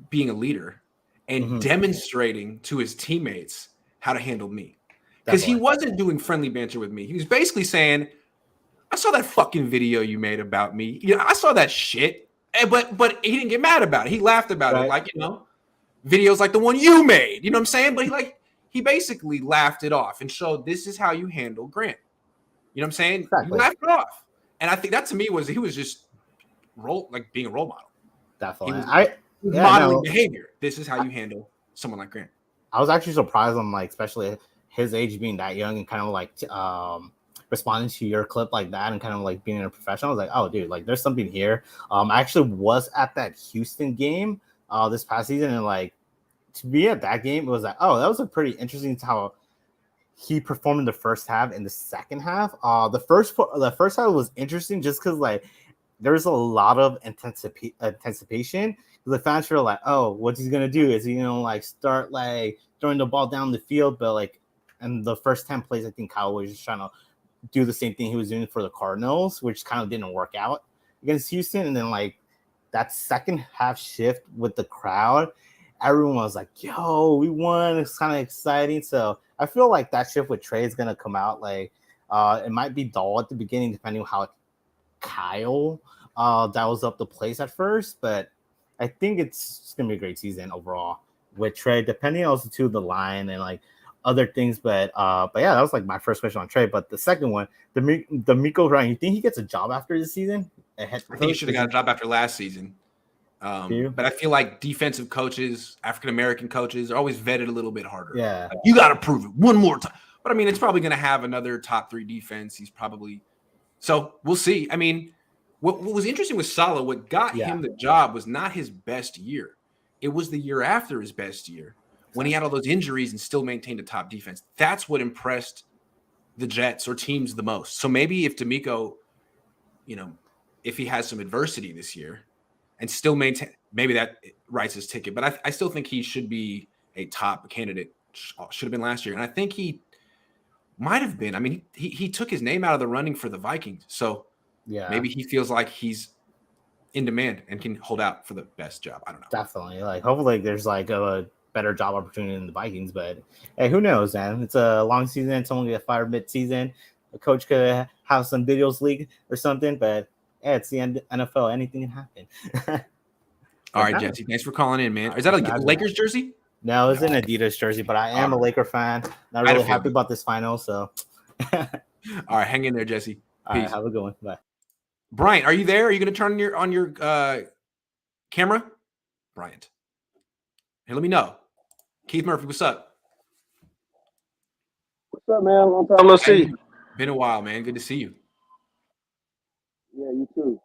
being a leader and demonstrating to his teammates how to handle me. Because he wasn't doing friendly banter with me. He was basically saying, I saw that fucking video you made about me. I saw that shit. But he didn't get mad about it. He laughed about it. Like, videos like the one you made. You know what I'm saying? But he basically laughed it off and showed this is how you handle Grant. You know what I'm saying? Exactly. You laughed it off. And I think that to me he was just being a role model. Definitely. He was modeling behavior. This is how you handle someone like Grant. I was actually surprised on especially his age being that young and kind of responding to your clip like that and kind of being a professional. I was like, oh dude, there's something here. I actually was at that Houston game this past season, and to be at that game, it was like, oh, that was a pretty interesting how he performed in the first half and the second half. The first half was interesting just because there's a lot of anticipation. The fans were like, oh, what's he gonna do? Is he gonna start throwing the ball down the field? But in the first 10 plays, I think Kyle was just trying to do the same thing he was doing for the Cardinals, which kind of didn't work out against Houston. And then that second half shift with the crowd, everyone was like, yo, we won. It's kind of exciting. So I feel like that shift with Trey is gonna come out it might be dull at the beginning, depending on how Kyle dials up the plays at first, but I think it's gonna be a great season overall with Trey, depending also to the line and other things. But yeah, that was like my first question on Trey. But the second one, D'Amico Ryan, you think he gets a job after this season? I think he should have got a job after last season. But I feel like defensive coaches, African American coaches, are always vetted a little bit harder. Yeah, like, you got to prove it one more time. But I mean, it's probably going to have another top 3 defense. He's probably so we'll see. I mean, what was interesting with Saleh, what got him the job was not his best year. It was the year after his best year when he had all those injuries and still maintained a top defense. That's what impressed the Jets or teams the most. So maybe if D'Amico, if he has some adversity this year and still maintain, maybe that writes his ticket. But I still think he should be a top candidate. Should have been last year. And I think he might have been. I mean, he took his name out of the running for the Vikings. So maybe he feels like he's in demand and can hold out for the best job. I don't know. Definitely. Like, hopefully there's like a better job opportunity in the Vikings. But hey, who knows, man? It's a long season. Someone get fired mid-season. A coach could have some videos leak or something. But yeah, it's the NFL. Anything can happen. All right, Jesse. Thanks for calling in, man. Is that a Lakers jersey? No, it's an Adidas jersey, but I am a Laker fan. Not really happy about this final, so. All right, hang in there, Jesse. Peace. All right, have a good one. Bye. Bryant, are you there? Are you going to turn on your camera? Bryant. Hey, let me know. Keith Murphy, what's up? What's up, man? Long time no see. Been a while, man. Good to see you. Yeah, you too.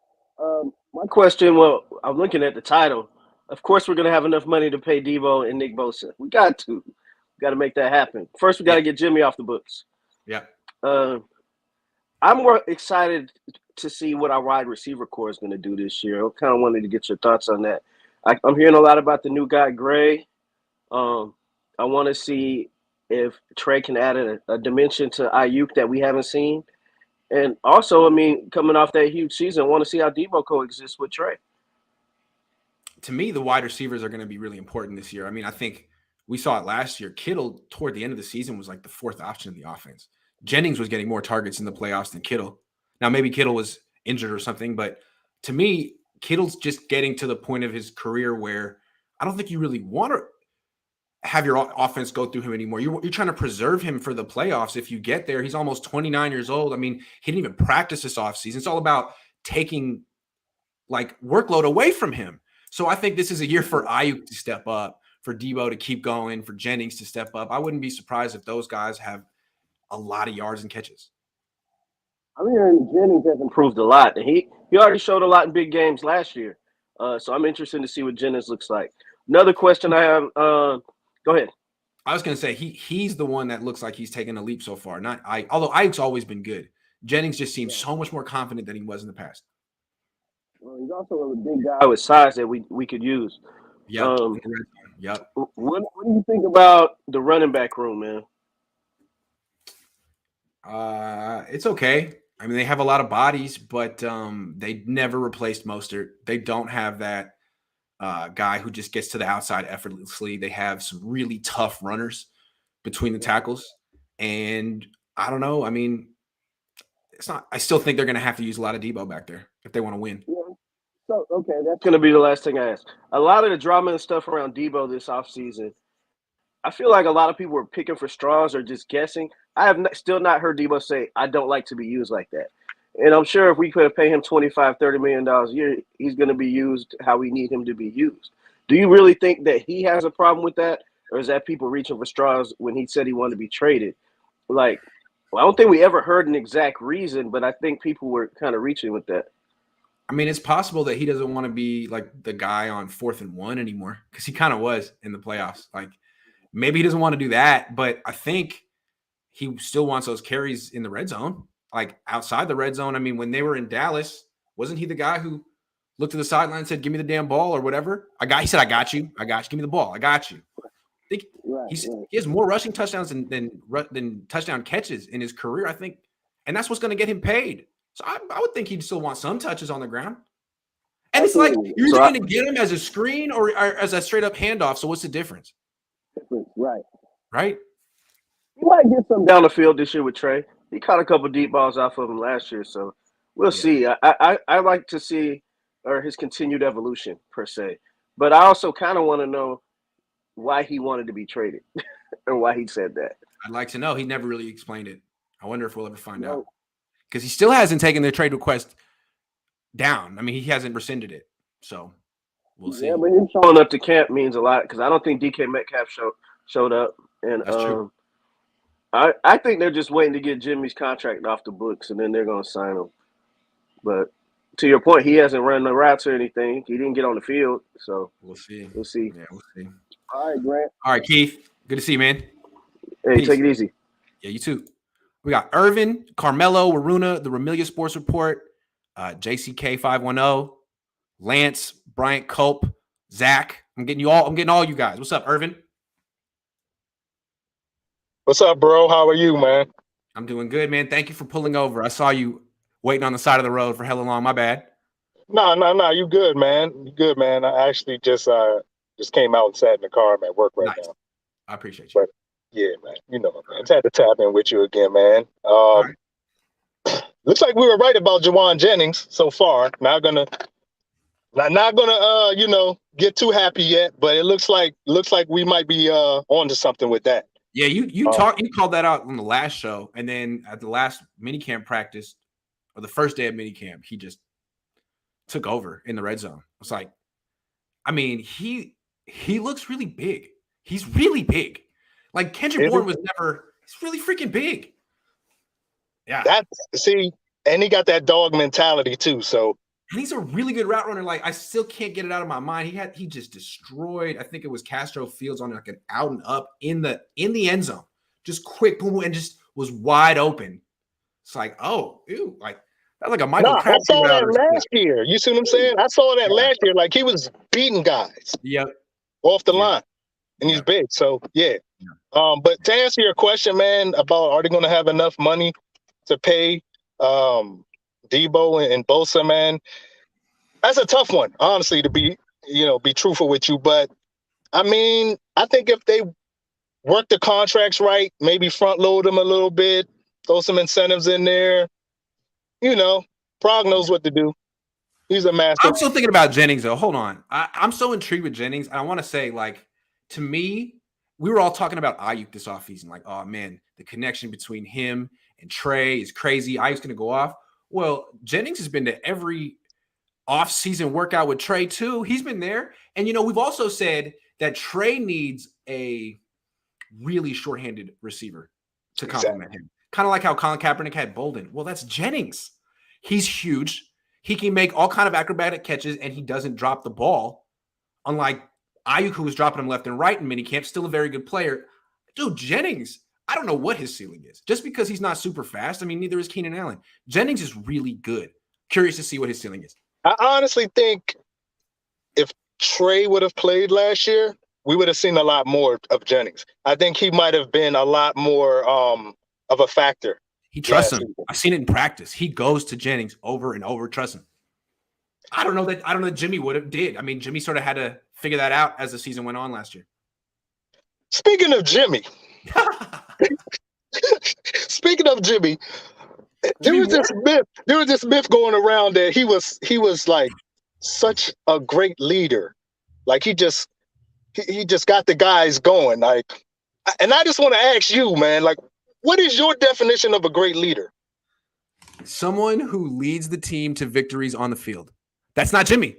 My question, well, I'm looking at the title. Of course, we're going to have enough money to pay Deebo and Nick Bosa. We got to. Got to make that happen. First, we got to get Jimmy off the books. Yeah. I'm more excited to see what our wide receiver core is going to do this year. I kind of wanted to get your thoughts on that. I'm hearing a lot about the new guy, Gray. I want to see if Trey can add a dimension to Ayuk that we haven't seen. And also, I mean, coming off that huge season, I want to see how Deebo coexists with Trey. To me, the wide receivers are going to be really important this year. I mean, I think we saw it last year. Kittle, toward the end of the season, was like the 4th option in the offense. Jennings was getting more targets in the playoffs than Kittle. Now, maybe Kittle was injured or something, but to me, Kittle's just getting to the point of his career where I don't think you really want to have your offense go through him anymore. You're trying to preserve him for the playoffs. If you get there, he's almost 29 years old. I mean, he didn't even practice this offseason. It's all about taking like workload away from him. So I think this is a year for Ayuk to step up, for Deebo to keep going, for Jennings to step up. I wouldn't be surprised if those guys have a lot of yards and catches. I mean, Jennings has improved a lot. And he already showed a lot in big games last year. So I'm interested to see what Jennings looks like. Another question I have, go ahead. I was going to say he's the one that looks like he's taken a leap so far. Not I, although Ayuk's always been good. Jennings just seems so much more confident than he was in the past. Well, he's also a big guy with size that we could use. Yep. Yep. What do you think about the running back room, man? It's okay. I mean, they have a lot of bodies, but they never replaced Mostert. They don't have that guy who just gets to the outside effortlessly. They have some really tough runners between the tackles. And I don't know. I mean, I still think they're going to have to use a lot of Deebo back there if they want to win. Yeah. So, okay, that's going to be the last thing I ask. A lot of the drama and stuff around Deebo this offseason, I feel like a lot of people were picking for straws or just guessing. I have still not heard Deebo say, I don't like to be used like that. And I'm sure if we could pay him $25, $30 million a year, he's going to be used how we need him to be used. Do you really think that he has a problem with that? Or is that people reaching for straws when he said he wanted to be traded? Like, well, I don't think we ever heard an exact reason, but I think people were kind of reaching with that. I mean, it's possible that he doesn't want to be like the guy on 4th and 1 anymore because he kind of was in the playoffs. Like, maybe he doesn't want to do that, but I think he still wants those carries in the red zone, like outside the red zone. I mean, when they were in Dallas, wasn't he the guy who looked to the sideline and said, give me the damn ball or whatever? He said, I got you. Give me the ball. I got you. I think he has more rushing touchdowns than touchdown catches in his career, I think. And that's what's going to get him paid. So I would think he'd still want some touches on the ground. And it's like, you're either going to get him as a screen or as a straight up handoff. So what's the difference? Right. Right? He might get some down the field this year with Trey. He caught a couple deep balls off of him last year. So we'll see. I like to see his continued evolution, per se. But I also kind of want to know why he wanted to be traded or why he said that. I'd like to know. He never really explained it. I wonder if we'll ever find out. Because he still hasn't taken the trade request down. I mean, he hasn't rescinded it. So we'll see. Yeah, but him showing up to camp means a lot because I don't think DK Metcalf showed up. And That's true. I think they're just waiting to get Jimmy's contract off the books, and then they're going to sign him. But to your point, he hasn't run the routes or anything. He didn't get on the field, so we'll see. We'll see. Yeah, we'll see. All right, Grant. All right, Keith. Good to see you, man. Hey, Peace. take it easy. Yeah, you too. We got Irvin, Carmelo, Waruna, the Ramilia Sports Report, JCK510, Lance, Bryant Culp, Zach. I'm getting all you guys. What's up, Irvin? What's up, bro? How are you, man? I'm doing good, man. Thank you for pulling over. I saw you waiting on the side of the road for hella long. My bad. No. You good, man. You good, man. I actually just came out and sat in the car. I'm at work right now. I appreciate you. But yeah, man. You know, man. Just had to tap in with you again, man. Right. Looks like we were right about Juan Jennings so far. Not gonna get too happy yet, but it looks like we might be onto something with that. Yeah, you called that out on the last show, and then at the last minicamp practice, or the first day of minicamp, he just took over in the red zone. It's like, I mean, he looks really big. He's really big. Like Kendrick Bourne was never. He's really freaking big. Yeah. And he got that dog mentality too. So. And he's a really good route runner. Like, I still can't get it out of my mind. He just destroyed, I think it was Castro Fields on like an out and up in the end zone. Just quick, boom, and just was wide open. It's like, oh, ew, like that's like a Michael. No, I saw that last year. You see what I'm saying? I saw that last year. Like he was beating guys. Yep. Off the line. And he's big. So yeah. But to answer your question, man, about are they going to have enough money to pay Deebo and Bosa, man, that's a tough one, honestly, to be truthful with you. But I mean, I think if they work the contracts right, maybe front load them a little bit, throw some incentives in there, Prog knows what to do. He's a master. I'm still thinking about Jennings, though. Hold on. I'm so intrigued with Jennings. And I want to say, like, to me, we were all talking about Ayuk this offseason. Like, oh, man, the connection between him and Trey is crazy. Ayuk's going to go off. Well, Jennings has been to every off-season workout with Trey, too. He's been there. And, we've also said that Trey needs a really shorthanded receiver to complement him. Kind of like how Colin Kaepernick had Bolden. Well, that's Jennings. He's huge. He can make all kind of acrobatic catches, and he doesn't drop the ball. Unlike Ayuk, who was dropping him left and right in minicamp, still a very good player. Dude, Jennings, I don't know what his ceiling is. Just because he's not super fast, I mean, neither is Keenan Allen. Jennings is really good. Curious to see what his ceiling is. I honestly think if Trey would have played last year, we would have seen a lot more of Jennings. I think he might have been a lot more of a factor. He trusts him. I've seen it in practice. He goes to Jennings over and over, trust him. I don't know that Jimmy would have did. I mean, Jimmy sort of had to figure that out as the season went on last year. Speaking of Jimmy, there was this myth going around that he was like such a great leader. Like he just got the guys going. Like, and I just want to ask you, man, like, what is your definition of a great leader? Someone who leads the team to victories on the field. That's not Jimmy,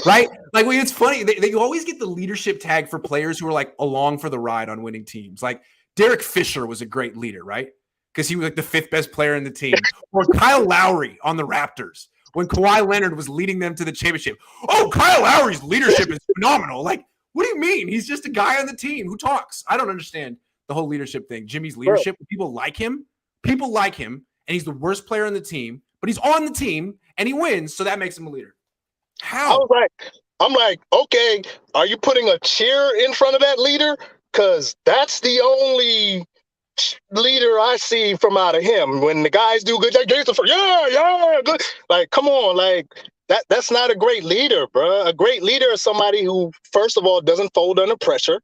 right? Like, it's funny. They always get the leadership tag for players who are like along for the ride on winning teams. Like Derek Fisher was a great leader, right? Because he was like the 5th best player in the team. Or Kyle Lowry on the Raptors when Kawhi Leonard was leading them to the championship. Oh, Kyle Lowry's leadership is phenomenal. Like, what do you mean? He's just a guy on the team who talks. I don't understand the whole leadership thing. Jimmy's leadership, people like him, and he's the worst player on the team, but he's on the team and he wins, so that makes him a leader. How? I'm like, okay, are you putting a cheer in front of that leader? Because that's the only leader I see from out of him. When the guys do good, good. Like, come on, like that's not a great leader, bro. A great leader is somebody who, first of all, doesn't fold under pressure.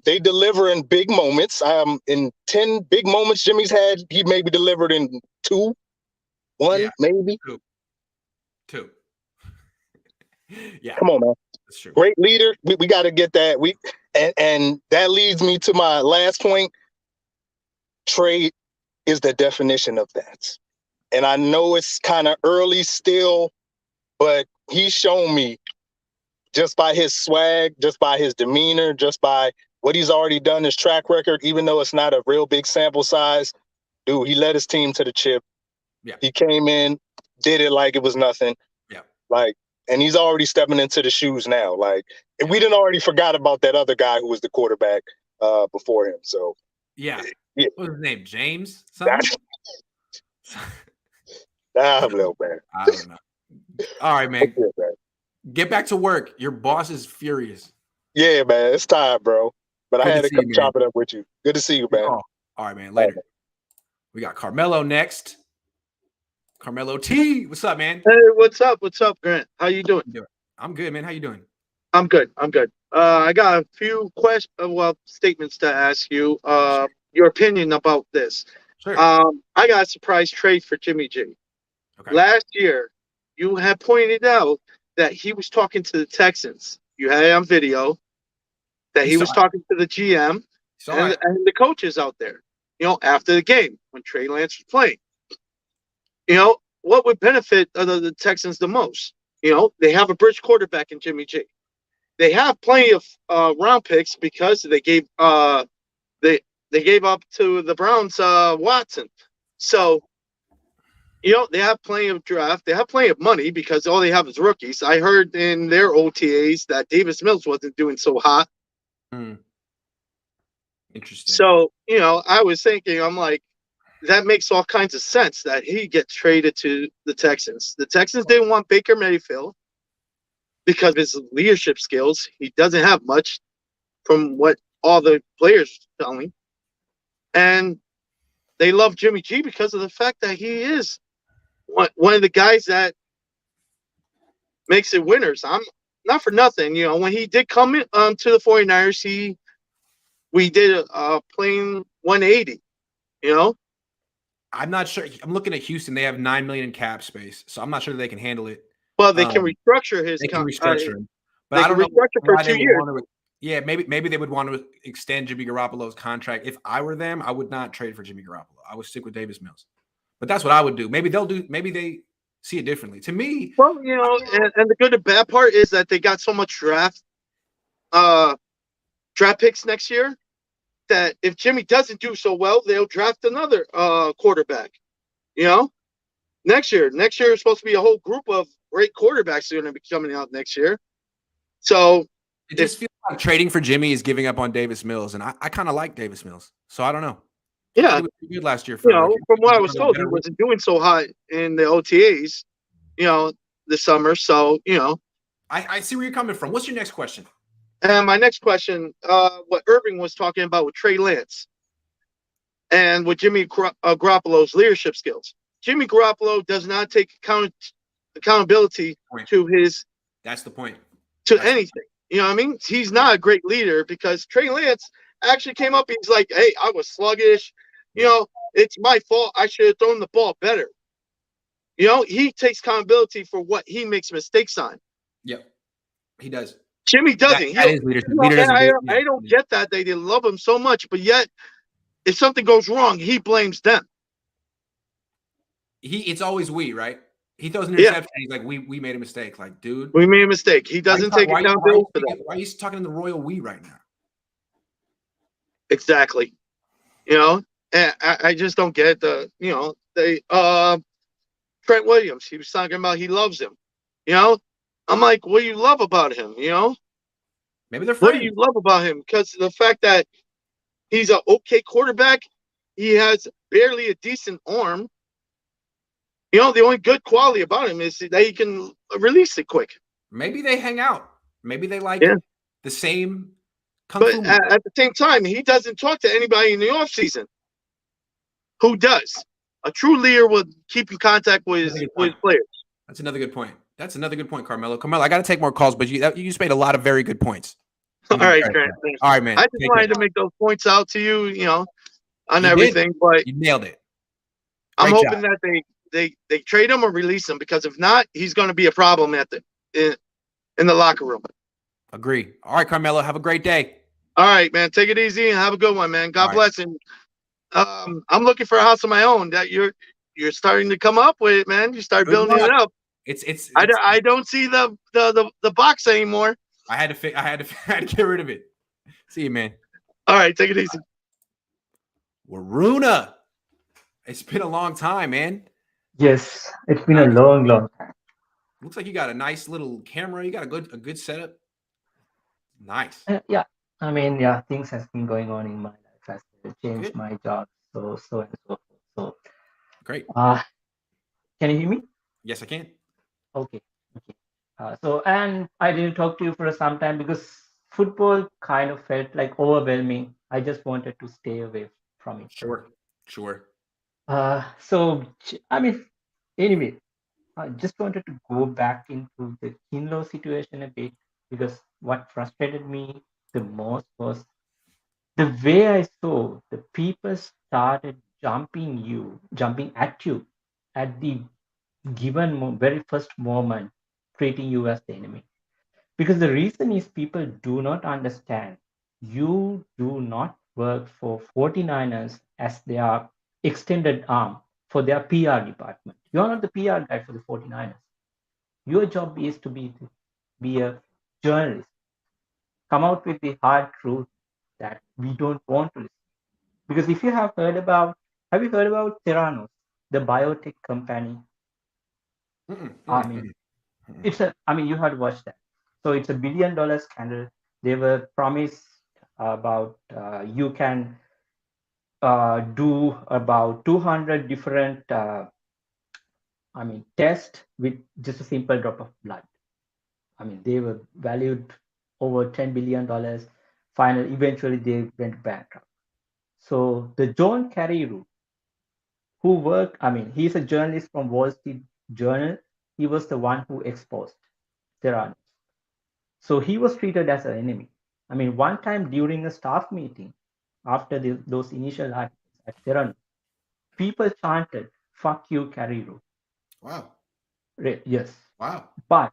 They deliver in big moments. In 10 big moments Jimmy's had, he maybe delivered in 2, 1, maybe 2. Yeah, come on, man. That's true. Great leader. We got to get that. And that leads me to my last point. Trey is the definition of that. And I know it's kind of early still, but he's shown me just by his swag, just by his demeanor, just by what he's already done, his track record, even though it's not a real big sample size, dude, he led his team to the chip. Yeah. He came in, did it like it was nothing. Yeah. Like, and he's already stepping into the shoes now. Like, if we didn't already forgot about that other guy who was the quarterback before him. So yeah. Yeah. What was his name? James? Something? Nah, little man. I don't know. All right, man. Okay, man. Get back to work. Your boss is furious. Yeah, man. It's time, bro. But Good I had to to see come you, chop it up with you. Good to see you, man. All right, man. Later. We got Carmelo next. Carmelo T. What's up, man? Hey, what's up? What's up, Grant? How you doing? I'm good, man. How you doing? I'm good. I got a few statements to ask you. Your opinion about this. Sure. I got a surprise trade for Jimmy G. Okay. Last year, you had pointed out that he was talking to the Texans. You had it on video that he was talking to the GM and the coaches out there, after the game when Trey Lance was playing. What would benefit the Texans the most? They have a bridge quarterback in Jimmy G. They have plenty of round picks because they gave they gave up to the Browns Watson. So, they have plenty of draft. They have plenty of money because all they have is rookies. I heard in their OTAs that Davis Mills wasn't doing so hot. Interesting. So, I was thinking, I'm like, that makes all kinds of sense that he gets traded to the Texans. The Texans didn't want Baker Mayfield because of his leadership skills. He doesn't have much from what all the players tell me. And they love Jimmy G because of the fact that he is one of the guys that makes it winners. I'm not for nothing. When he did come in, to the 49ers, we did a plain 180, I'm not sure. I'm looking at Houston. They have $9 million cap space, so I'm not sure they can handle it. Well, they can restructure his. They can restructure him, but they I don't know for why 2 they years. would want to. Yeah, maybe they would want to extend Jimmy Garoppolo's contract. If I were them, I would not trade for Jimmy Garoppolo. I would stick with Davis Mills. But that's what I would do. Maybe they'll do. Maybe they see it differently. To me, well, and the good and bad part is that they got so much draft picks next year that if Jimmy doesn't do so well, they'll draft another quarterback. Next year is supposed to be a whole group of great quarterbacks that are going to be coming out next year. So it just feels like trading for Jimmy is giving up on Davis Mills, and I kind of like Davis Mills, so I don't know. Yeah, he was pretty good last year. From what I was told, he wasn't doing so hot in the OTAs, this summer. So I see where you're coming from. What's your next question? And my next question, what Irving was talking about with Trey Lance and with Jimmy Garoppolo's leadership skills. Jimmy Garoppolo does not take accountability to his. That's the point. To anything. You know what I mean? He's not a great leader because Trey Lance actually came up. He's like, hey, I was sluggish. It's my fault. I should have thrown the ball better. He takes accountability for what he makes mistakes on. Yep, he does. Jimmy doesn't. That is leadership. I don't get that they love him so much, but yet if something goes wrong, he blames them. It's always we, right? He throws an interception. He's like, we made a mistake. Like, dude, we made a mistake. He doesn't take accountability for that. Why are you talking in the royal we right now? Exactly. And I just don't get Trent Williams. He was talking about he loves him. I'm like, what do you love about him? Maybe they're friends. What do you love about him? Because the fact that he's an okay quarterback, he has barely a decent arm. The only good quality about him is that he can release it quick. Maybe they hang out. Maybe they like the same kung fu. But at the same time, he doesn't talk to anybody in the offseason. Who does? A true leader would keep in contact with his players. That's another good point. Carmelo. Carmelo, I got to take more calls, but you just made a lot of very good points. All right, Grant. All right, man. I just wanted to make those points out to you, on everything. But you nailed it. I'm hoping that they trade him or release him, because if not, he's going to be a problem in the locker room. Agree. All right, Carmelo, have a great day. All right, man. Take it easy and have a good one, man. God bless. And I'm looking for a house of my own. That you're starting to come up with, man. You start Good building luck. it up. It's I don't see the box anymore. I had to get rid of it. See you, man. All right, take it easy. Waruna. It's been a long time, man. Yes, it's been a long time. Looks like you got a nice little camera. You got a good setup. Nice. Yeah, I mean, yeah, things has been going on in my life as I changed Good. my job, so and so forth. So, Great. can you hear me? Yes, I can. Okay. So, and I didn't talk to you for some time because football kind of felt like overwhelming. I just wanted to stay away from it. Sure. So, I mean, anyway, I just wanted to go back into the Kinlo situation a bit because what frustrated me the most was the way I saw the people started jumping at you at the given very first moment, treating you as the enemy. Because the reason is people do not understand you do not work for 49ers as their extended arm for their PR department. You're not the PR guy for the 49ers. Your job is to be a journalist. Come out with the hard truth that we don't want to listen. Because if you have you heard about Theranos, the biotech company? I mean, you had watched that. So it's $1 billion scandal. They were promised about you can do about 200 different tests with just a simple drop of blood. I mean, they were valued over $10 billion. Finally, eventually they went bankrupt. So the John Carreyrou, who worked, he's a journalist from Wall Street Journal. He was the one who exposed Theranos. So he was treated as an enemy. One time during a staff meeting, after those initial articles at Theranos, people chanted, "Fuck you, Carreyrou." Wow. Yes. Wow. But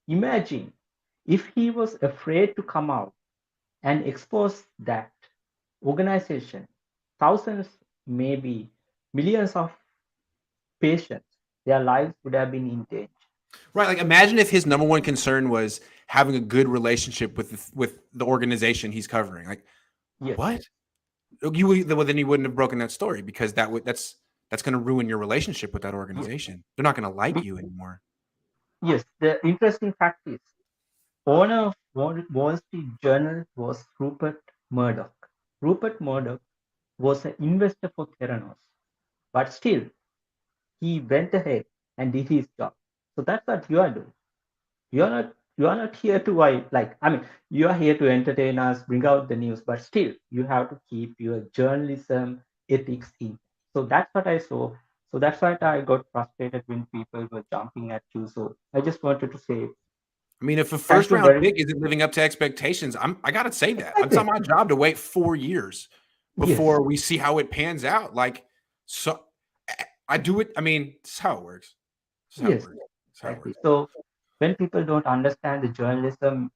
imagine if he was afraid to come out and expose that organization, thousands, maybe millions of patients, their lives would have been in danger. Right. Like, imagine if his number one concern was having a good relationship with the organization he's covering. Like, yes. What? Then you wouldn't have broken that story because that's going to ruin your relationship with that organization. Yes. They're not going to like you anymore. Yes. The interesting fact is, owner of Wall Street Journal was Rupert Murdoch. Rupert Murdoch was an investor for Theranos, but still, he went ahead and did his job. So that's what you are doing. You are not here to you are here to entertain us, bring out the news, but still you have to keep your journalism ethics in. So that's what I saw. So that's why I got frustrated when people were jumping at you. So I just wanted to say, if a first round pick isn't living up to expectations, I gotta say that. It's not my job to wait 4 years before we see how it pans out. Like, so I do it. This is how it works. Exactly. So when people don't understand the journalism,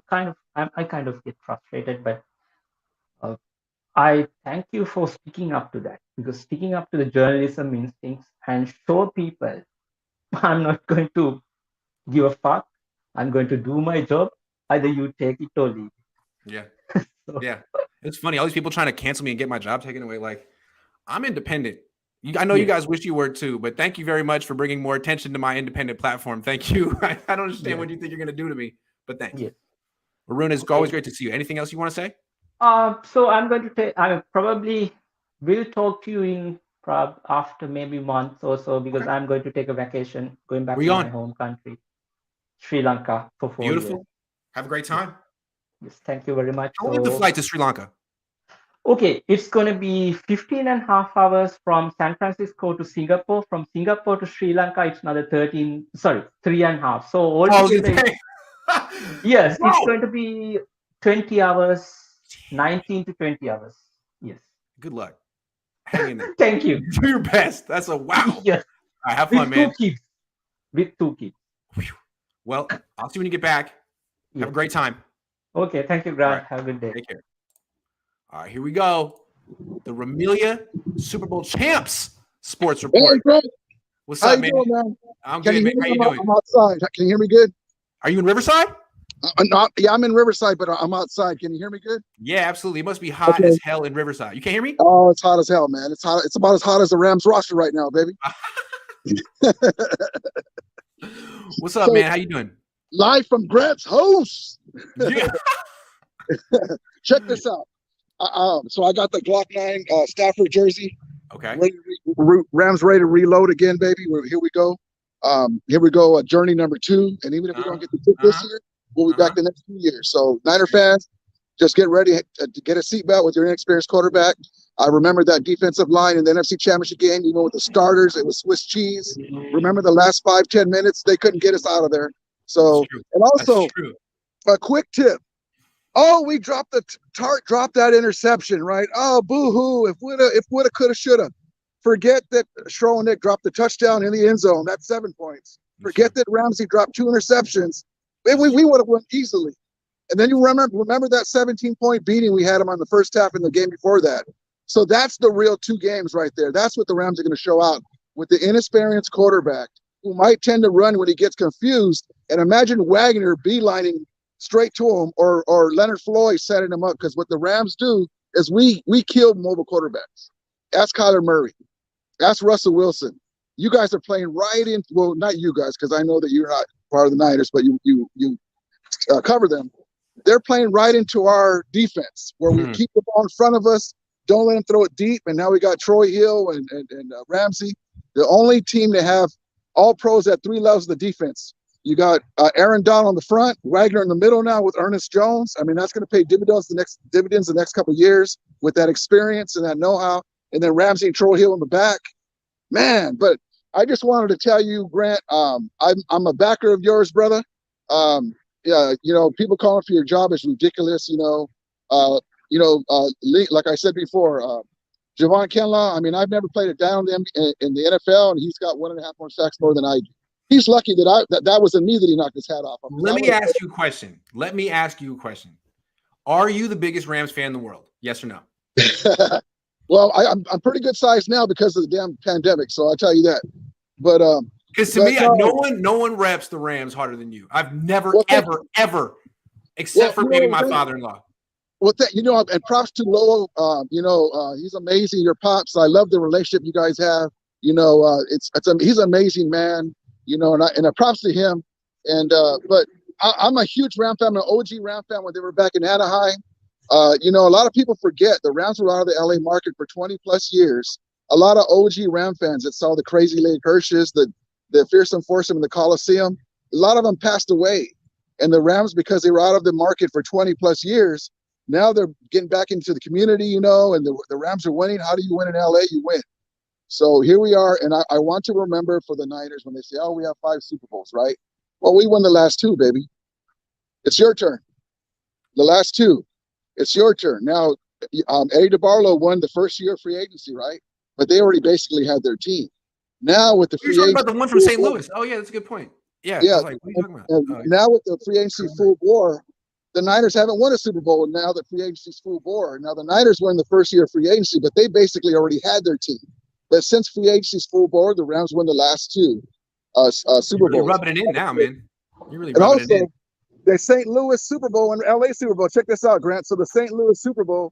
I kind of get frustrated. But I thank you for sticking up to that, because sticking up to the journalism instincts and show people I'm not going to give a fuck. I'm going to do my job. Either you take it or leave it. Yeah. Yeah. It's funny. All these people trying to cancel me and get my job taken away. Like, I'm independent. I know you guys wish you were too, but thank you very much for bringing more attention to my independent platform. Thank you. I don't understand what you think you're going to do to me, but thanks. Yeah. Arun, it's always great to see you. Anything else you want to say? So I'm going to take, I probably will talk to you in after maybe months or so, because I'm going to take a vacation, going back to my home country, Sri Lanka, for 4 years. Beautiful. Have a great time. Yes, thank you very much. How long is the flight to Sri Lanka? Okay, it's going to be 15 and a half hours from San Francisco to Singapore. From Singapore to Sri Lanka, it's another 3 and a half. So altogether, yes, it's going to be 20 hours, 19 to 20 hours. Yes. Good luck. Hang in there. Thank you. Do your best. That's a wow. Yes. All right, have fun, man. With two kids. Well, I'll see you when you get back. Have a great time. Okay, thank you, Grant. Have a good day. Take care. All right, here we go. the Remilia Super Bowl champs sports Hey, report. Greg, What's how up, you man? doing, man? I'm Can good, you man. hear How me? you doing? I'm outside. Can you hear me good? Are you in Riverside? Yeah, I'm in Riverside, but I'm outside. Can you hear me good? Yeah, absolutely. It must be hot Okay. as hell in Riverside. You can't hear me? Oh, it's hot as hell, man. It's hot. It's about as hot as the Rams roster right now, baby. What's up, So, man? How you doing? live from Grant's house. Yeah. Check this out. So I got the Glock 9 Stafford jersey. Okay. Rams ready to reload again, baby. Here we go. Here we go. Journey number 2. And even if we don't get the tip this year, we'll be back the next 2 years. So Niner fans, just get ready to get a seatbelt with your inexperienced quarterback. I remember that defensive line in the NFC Championship game, even with the starters, it was Swiss cheese. Remember the last 5-10 minutes, they couldn't get us out of there. So, and also, a quick tip. Oh, we dropped dropped that interception, right? Oh, boo-hoo. If woulda, coulda, shoulda. Forget that Schroenick dropped the touchdown in the end zone. That's 7 points. Forget that Ramsey dropped 2 interceptions. We would have won easily. And then you remember that 17-point beating we had him on the first half in the game before that. So that's the real 2 games right there. That's what the Rams are going to show out with the inexperienced quarterback who might tend to run when he gets confused. And imagine Wagner beelining straight to him or Leonard Floyd setting him up, because what the Rams do is we kill mobile quarterbacks. Ask Kyler Murray. Ask Russell Wilson. You guys are playing right in. Well, not you guys, because I know that you're not part of the Niners, but you cover them. They're playing right into our defense, where we keep the ball in front of us, don't let them throw it deep. And now we got Troy Hill and Ramsey, the only team to have all pros at 3 levels of the defense. You got Aaron Donald on the front, Wagner in the middle now with Ernest Jones. I mean, that's going to pay dividends the next couple of years with that experience and that know-how. And then Ramsey and Troy Hill in the back. Man, but I just wanted to tell you, Grant, I'm a backer of yours, brother. Yeah, people calling for your job is ridiculous. Like I said before, Javon Kinlaw, I mean, I've never played it down in the NFL, and he's got 1.5 more sacks more than I do. He's lucky that was a knee that he knocked his hat off. Let me ask you a question. Are you the biggest Rams fan in the world? Yes or no? Well, I'm pretty good size now because of the damn pandemic, so I'll tell you that. But because to me, no one reps the Rams harder than you. I've never, ever, except for maybe my father-in-law. Well, and props to Lowell. He's amazing. Your pops, I love the relationship you guys have. He's an amazing man. And props to him. And but I'm a huge Ram fan. I'm an OG Ram fan when they were back in Anaheim. A lot of people forget the Rams were out of the LA market for 20 plus years. A lot of OG Ram fans that saw the crazy Lake Hirsches, the fearsome foursome in the Coliseum, a lot of them passed away. And the Rams, because they were out of the market for 20 plus years, now they're getting back into the community, and the Rams are winning. How do you win in LA? You win. So here we are, and I want to remember for the Niners when they say, oh, we have 5 Super Bowls, right? Well, we won the last 2, baby. It's your turn. The last 2. It's your turn. Now, Eddie DeBarlo won the first year of free agency, right? But they already basically had their team. Now with the free agency. You're talking about the one from St. Louis. Oh, yeah, that's a good point. Yeah. I was like, what are you talking about? Now with the free agency full bore, the Niners haven't won a Super Bowl, and now the free agency's full bore. Now the Niners won the first year of free agency, but they basically already had their team. But since free agency's full bore, the Rams won the last 2 Super Bowls. You're rubbing it in now, man. You're really rubbing it in. The St. Louis Super Bowl and LA Super Bowl. Check this out, Grant. So the St. Louis Super Bowl,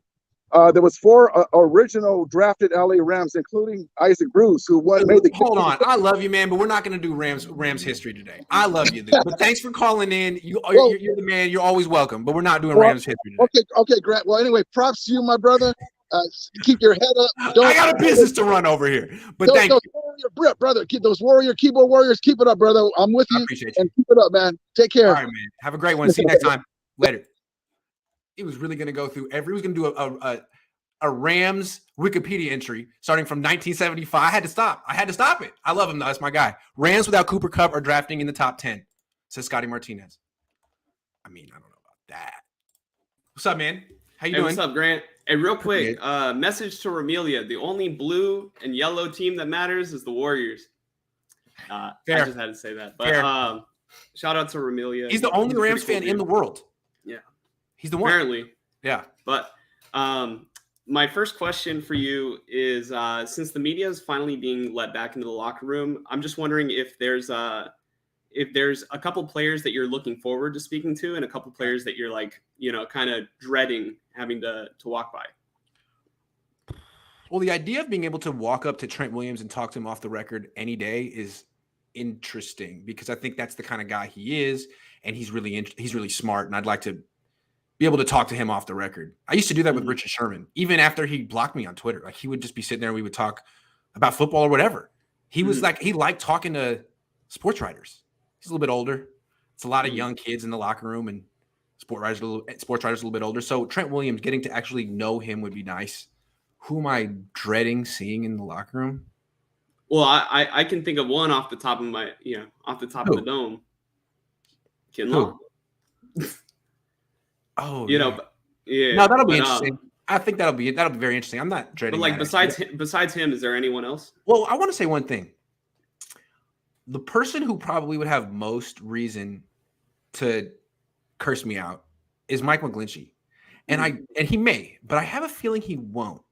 there was 4 original drafted LA Rams, including Isaac Bruce, who made the. Hold on, I love you, man, but we're not going to do Rams history today. I love you, dude. But thanks for calling in. You're the man. You're always welcome. But we're not doing Rams history today. Okay, Grant. Well, anyway, props to you, my brother. Keep your head up. I got a business to run over here. But thank you. Brother. Keep those keyboard warriors. Keep it up, brother. I'm with you. I appreciate you. And keep it up, man. Take care. All right, man. Have a great one. See you next time. Later. He was really going to go through he was going to do a Rams Wikipedia entry starting from 1975. I had to stop it. I love him, though. That's my guy. Rams without Cooper Kupp are drafting in the top 10, says Scotty Martinez. I mean, I don't know about that. What's up, man? How you doing? What's up, Grant? Hey, real quick, message to Remilia. The only blue and yellow team that matters is the Warriors. I just had to say that. But shout out to Remilia. He's the only Rams fan in the world. Yeah. He's the one. Apparently. Yeah. But my first question for you is, since the media is finally being let back into the locker room, I'm just wondering if there's a couple players that you're looking forward to speaking to, and a couple players that you're like, kind of dreading having to walk by. Well, the idea of being able to walk up to Trent Williams and talk to him off the record any day is interesting, because I think that's the kind of guy he is, and he's really smart, and I'd like to be able to talk to him off the record. I used to do that with Richard Sherman, even after he blocked me on Twitter. Like, he would just be sitting there and we would talk about football or whatever. He was like, he liked talking to sports writers. He's a little bit older. It's a lot of young kids in the locker room, and sports writers a little bit older. So Trent Williams, getting to actually know him would be nice. Who am I dreading seeing in the locker room? Well, I can think of one off the top of my, off the top of the dome. Kinlaw. Oh, yeah. No, that'll be interesting. I think that'll be very interesting. I'm not dreading. But like, besides him, is there anyone else? Well, I want to say one thing. The person who probably would have most reason to curse me out is Mike McGlinchey, and he may, but I have a feeling he won't.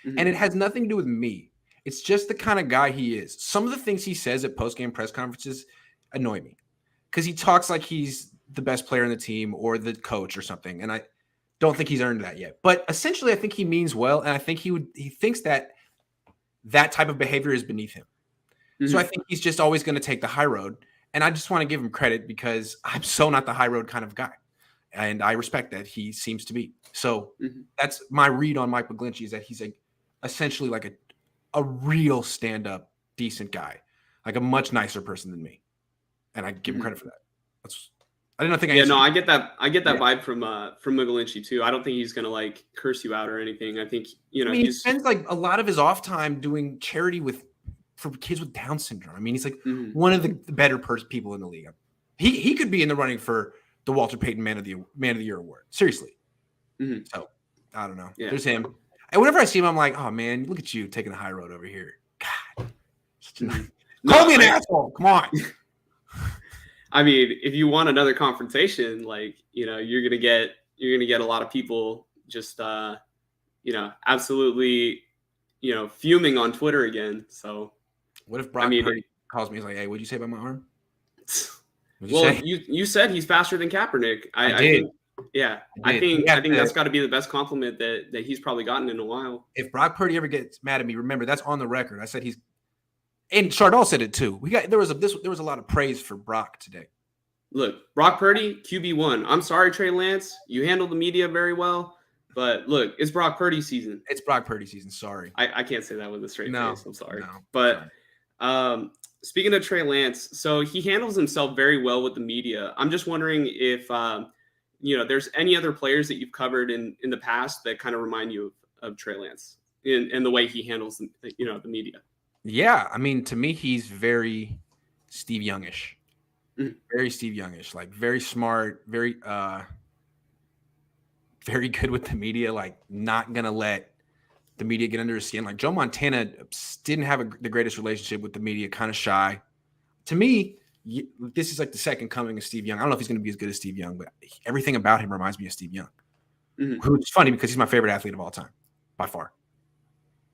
And it has nothing to do with me. It's just the kind of guy he is. Some of the things he says at post-game press conferences annoy me, because he talks like he's the best player in the team or the coach or something. And I don't think he's earned that yet. But essentially, I think he means well. And I think he thinks that type of behavior is beneath him. So I think he's just always going to take the high road. And I just want to give him credit, because I'm so not the high road kind of guy. And I respect that he seems to be. So that's my read on Mike McGlinchey, is that he's essentially like a real stand-up, decent guy, like a much nicer person than me. And I give him credit for that. I didn't think. I get that vibe from McGlinchey too. I don't think he's gonna like curse you out or anything. I think he spends like a lot of his off time doing charity for kids with Down syndrome. I mean, he's like one of the better people in the league. He could be in the running for the Walter Payton Man of the Year award. Seriously. So I don't know. Yeah. There's him. And whenever I see him, I'm like, oh man, look at you taking the high road over here. God, call me an asshole. Come on. I mean, if you want another confrontation, like, you're gonna get a lot of people just absolutely fuming on Twitter again. So what if Brock Purdy calls me? He's like, hey, what'd you say about my arm? You said he's faster than Kaepernick. I did. I think that's got to be the best compliment that he's probably gotten in a while. If Brock Purdy ever gets mad at me, remember that's on the record. I said and Chardall said it too. There was a lot of praise for Brock today. Look, Brock Purdy, QB1. I'm sorry, Trey Lance. You handled the media very well, but look, it's Brock Purdy season. It's Brock Purdy season. Sorry, I can't say that with a straight face. I'm sorry, but speaking of Trey Lance, so he handles himself very well with the media. I'm just wondering if there's any other players that you've covered in the past that kind of remind you of Trey Lance in the way he handles the media. Yeah, I mean, to me, he's very Steve Youngish. Very Steve Youngish, like very smart, very good with the media, like not going to let the media get under his skin. Like Joe Montana didn't have the greatest relationship with the media, kind of shy. To me, this is like the second coming of Steve Young. I don't know if he's going to be as good as Steve Young, but everything about him reminds me of Steve Young, which is funny because he's my favorite athlete of all time, by far.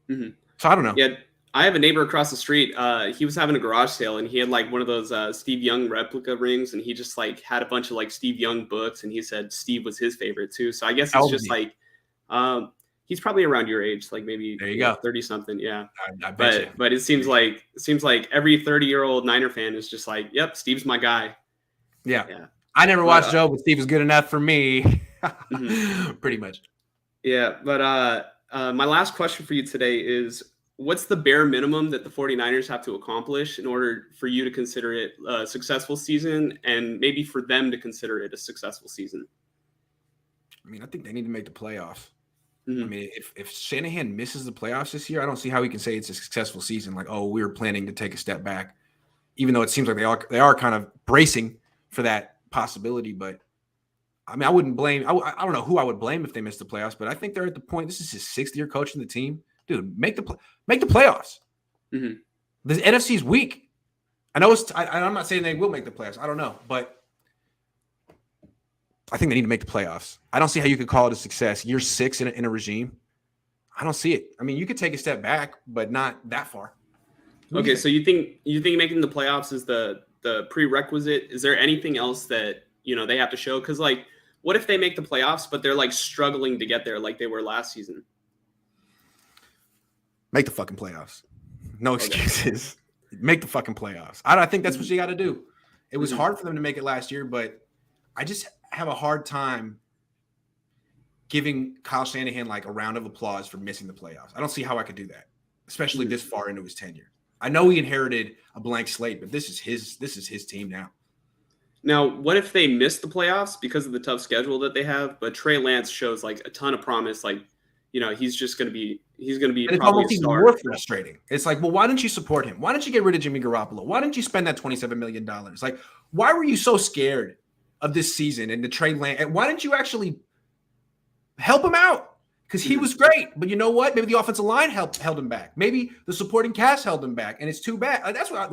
So I don't know. Yeah, I have a neighbor across the street. He was having a garage sale, and he had like one of those Steve Young replica rings, and he just like had a bunch of like Steve Young books, and he said Steve was his favorite too. So I guess it's just like he's probably around your age, like maybe 30 something. Yeah, but it seems like every 30-year-old Niner fan is just like, yep, Steve's my guy. Yeah. I never watched Joe, but Steve was good enough for me. Pretty much. Yeah, but my last question for you today is, what's the bare minimum that the 49ers have to accomplish in order for you to consider it a successful season, and maybe for them to consider it a successful season? I mean, I think they need to make the playoffs. I mean, if Shanahan misses the playoffs this year, I don't see how he can say it's a successful season. Like, oh, we were planning to take a step back, even though it seems like they are kind of bracing for that possibility. But I mean, I wouldn't blame. I don't know who I would blame if they missed the playoffs, but I think they're at the point. This is his 6th year coaching the team. Dude, make the playoffs. The NFC is weak. I know I'm not saying they will make the playoffs. I don't know, but I think they need to make the playoffs. I don't see how you could call it a success. Year 6 in a regime. I don't see it. I mean, you could take a step back, but not that far. Okay, so you think making the playoffs is the prerequisite? Is there anything else that they have to show? Because like, what if they make the playoffs, but they're like struggling to get there, like they were last season? Make the fucking playoffs. No excuses. Okay. Make the fucking playoffs. I think that's what you got to do. It was hard for them to make it last year, but I just have a hard time giving Kyle Shanahan like a round of applause for missing the playoffs. I don't see how I could do that, especially this far into his tenure. I know he inherited a blank slate, but this is his team now. Now, what if they miss the playoffs because of the tough schedule that they have? But Trey Lance shows like a ton of promise. Like, he's going to be and probably it's almost even more frustrating. It's like, well, why didn't you support him? Why didn't you get rid of Jimmy Garoppolo? Why didn't you spend that $27 million? Like, why were you so scared of this season and the Trey Lance? And why didn't you actually help him out? Because he was great, but you know what? Maybe the offensive line held him back. Maybe the supporting cast held him back, and it's too bad. That's the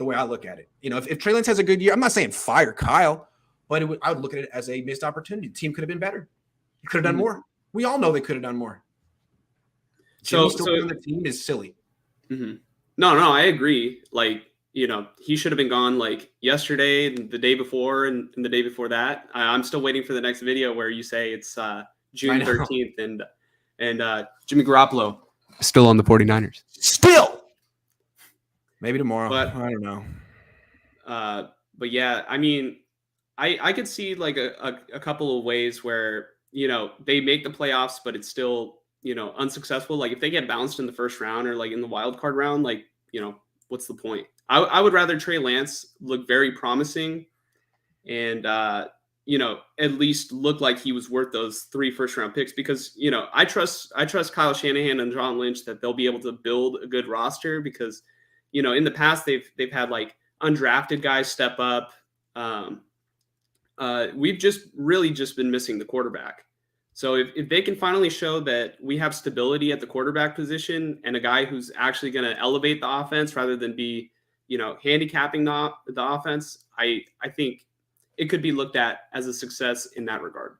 way I look at it. If Trey Lance has a good year, I'm not saying fire Kyle, but I would look at it as a missed opportunity. The team could have been better. He could have done more. We all know they could have done more. Jimmy still on the team is silly. Mm-hmm. No, I agree. Like, he should have been gone like yesterday, the day before, and the day before that. I'm still waiting for the next video where you say it's June 13th and Jimmy Garoppolo is still on the 49ers. Still. Maybe tomorrow. But I don't know. But yeah, I mean, I could see like a couple of ways where, they make the playoffs, but it's still, unsuccessful. Like if they get bounced in the first round or like in the wild card round, like, what's the point? I would rather Trey Lance look very promising and, at least look like he was worth those 3 first-round picks because, I trust Kyle Shanahan and John Lynch that they'll be able to build a good roster because, in the past they've had like undrafted guys step up. We've just been missing the quarterback. So if they can finally show that we have stability at the quarterback position and a guy who's actually going to elevate the offense rather than be, handicapping the offense, I think it could be looked at as a success in that regard.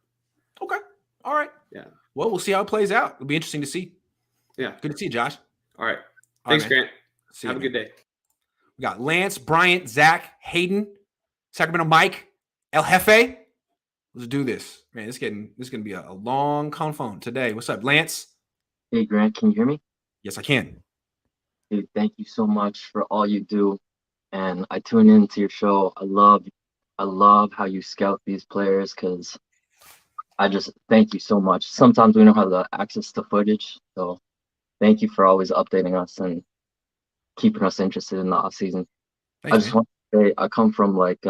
Okay. All right. Yeah. Well, we'll see how it plays out. It'll be interesting to see. Yeah. Good to see you, Josh. All right. Thanks, Grant. Have a good day. We got Lance, Bryant, Zach, Hayden, Sacramento Mike, El Jefe. Let's do this. Man, this is gonna be a long phone today. What's up, Lance? Hey, Grant, can you hear me? Yes, I can. Dude, thank you so much for all you do. And I tune into your show. I love how you scout these players because I just thank you so much. Sometimes we don't have the access to footage. So thank you for always updating us and keeping us interested in the offseason. I just want to say I come from like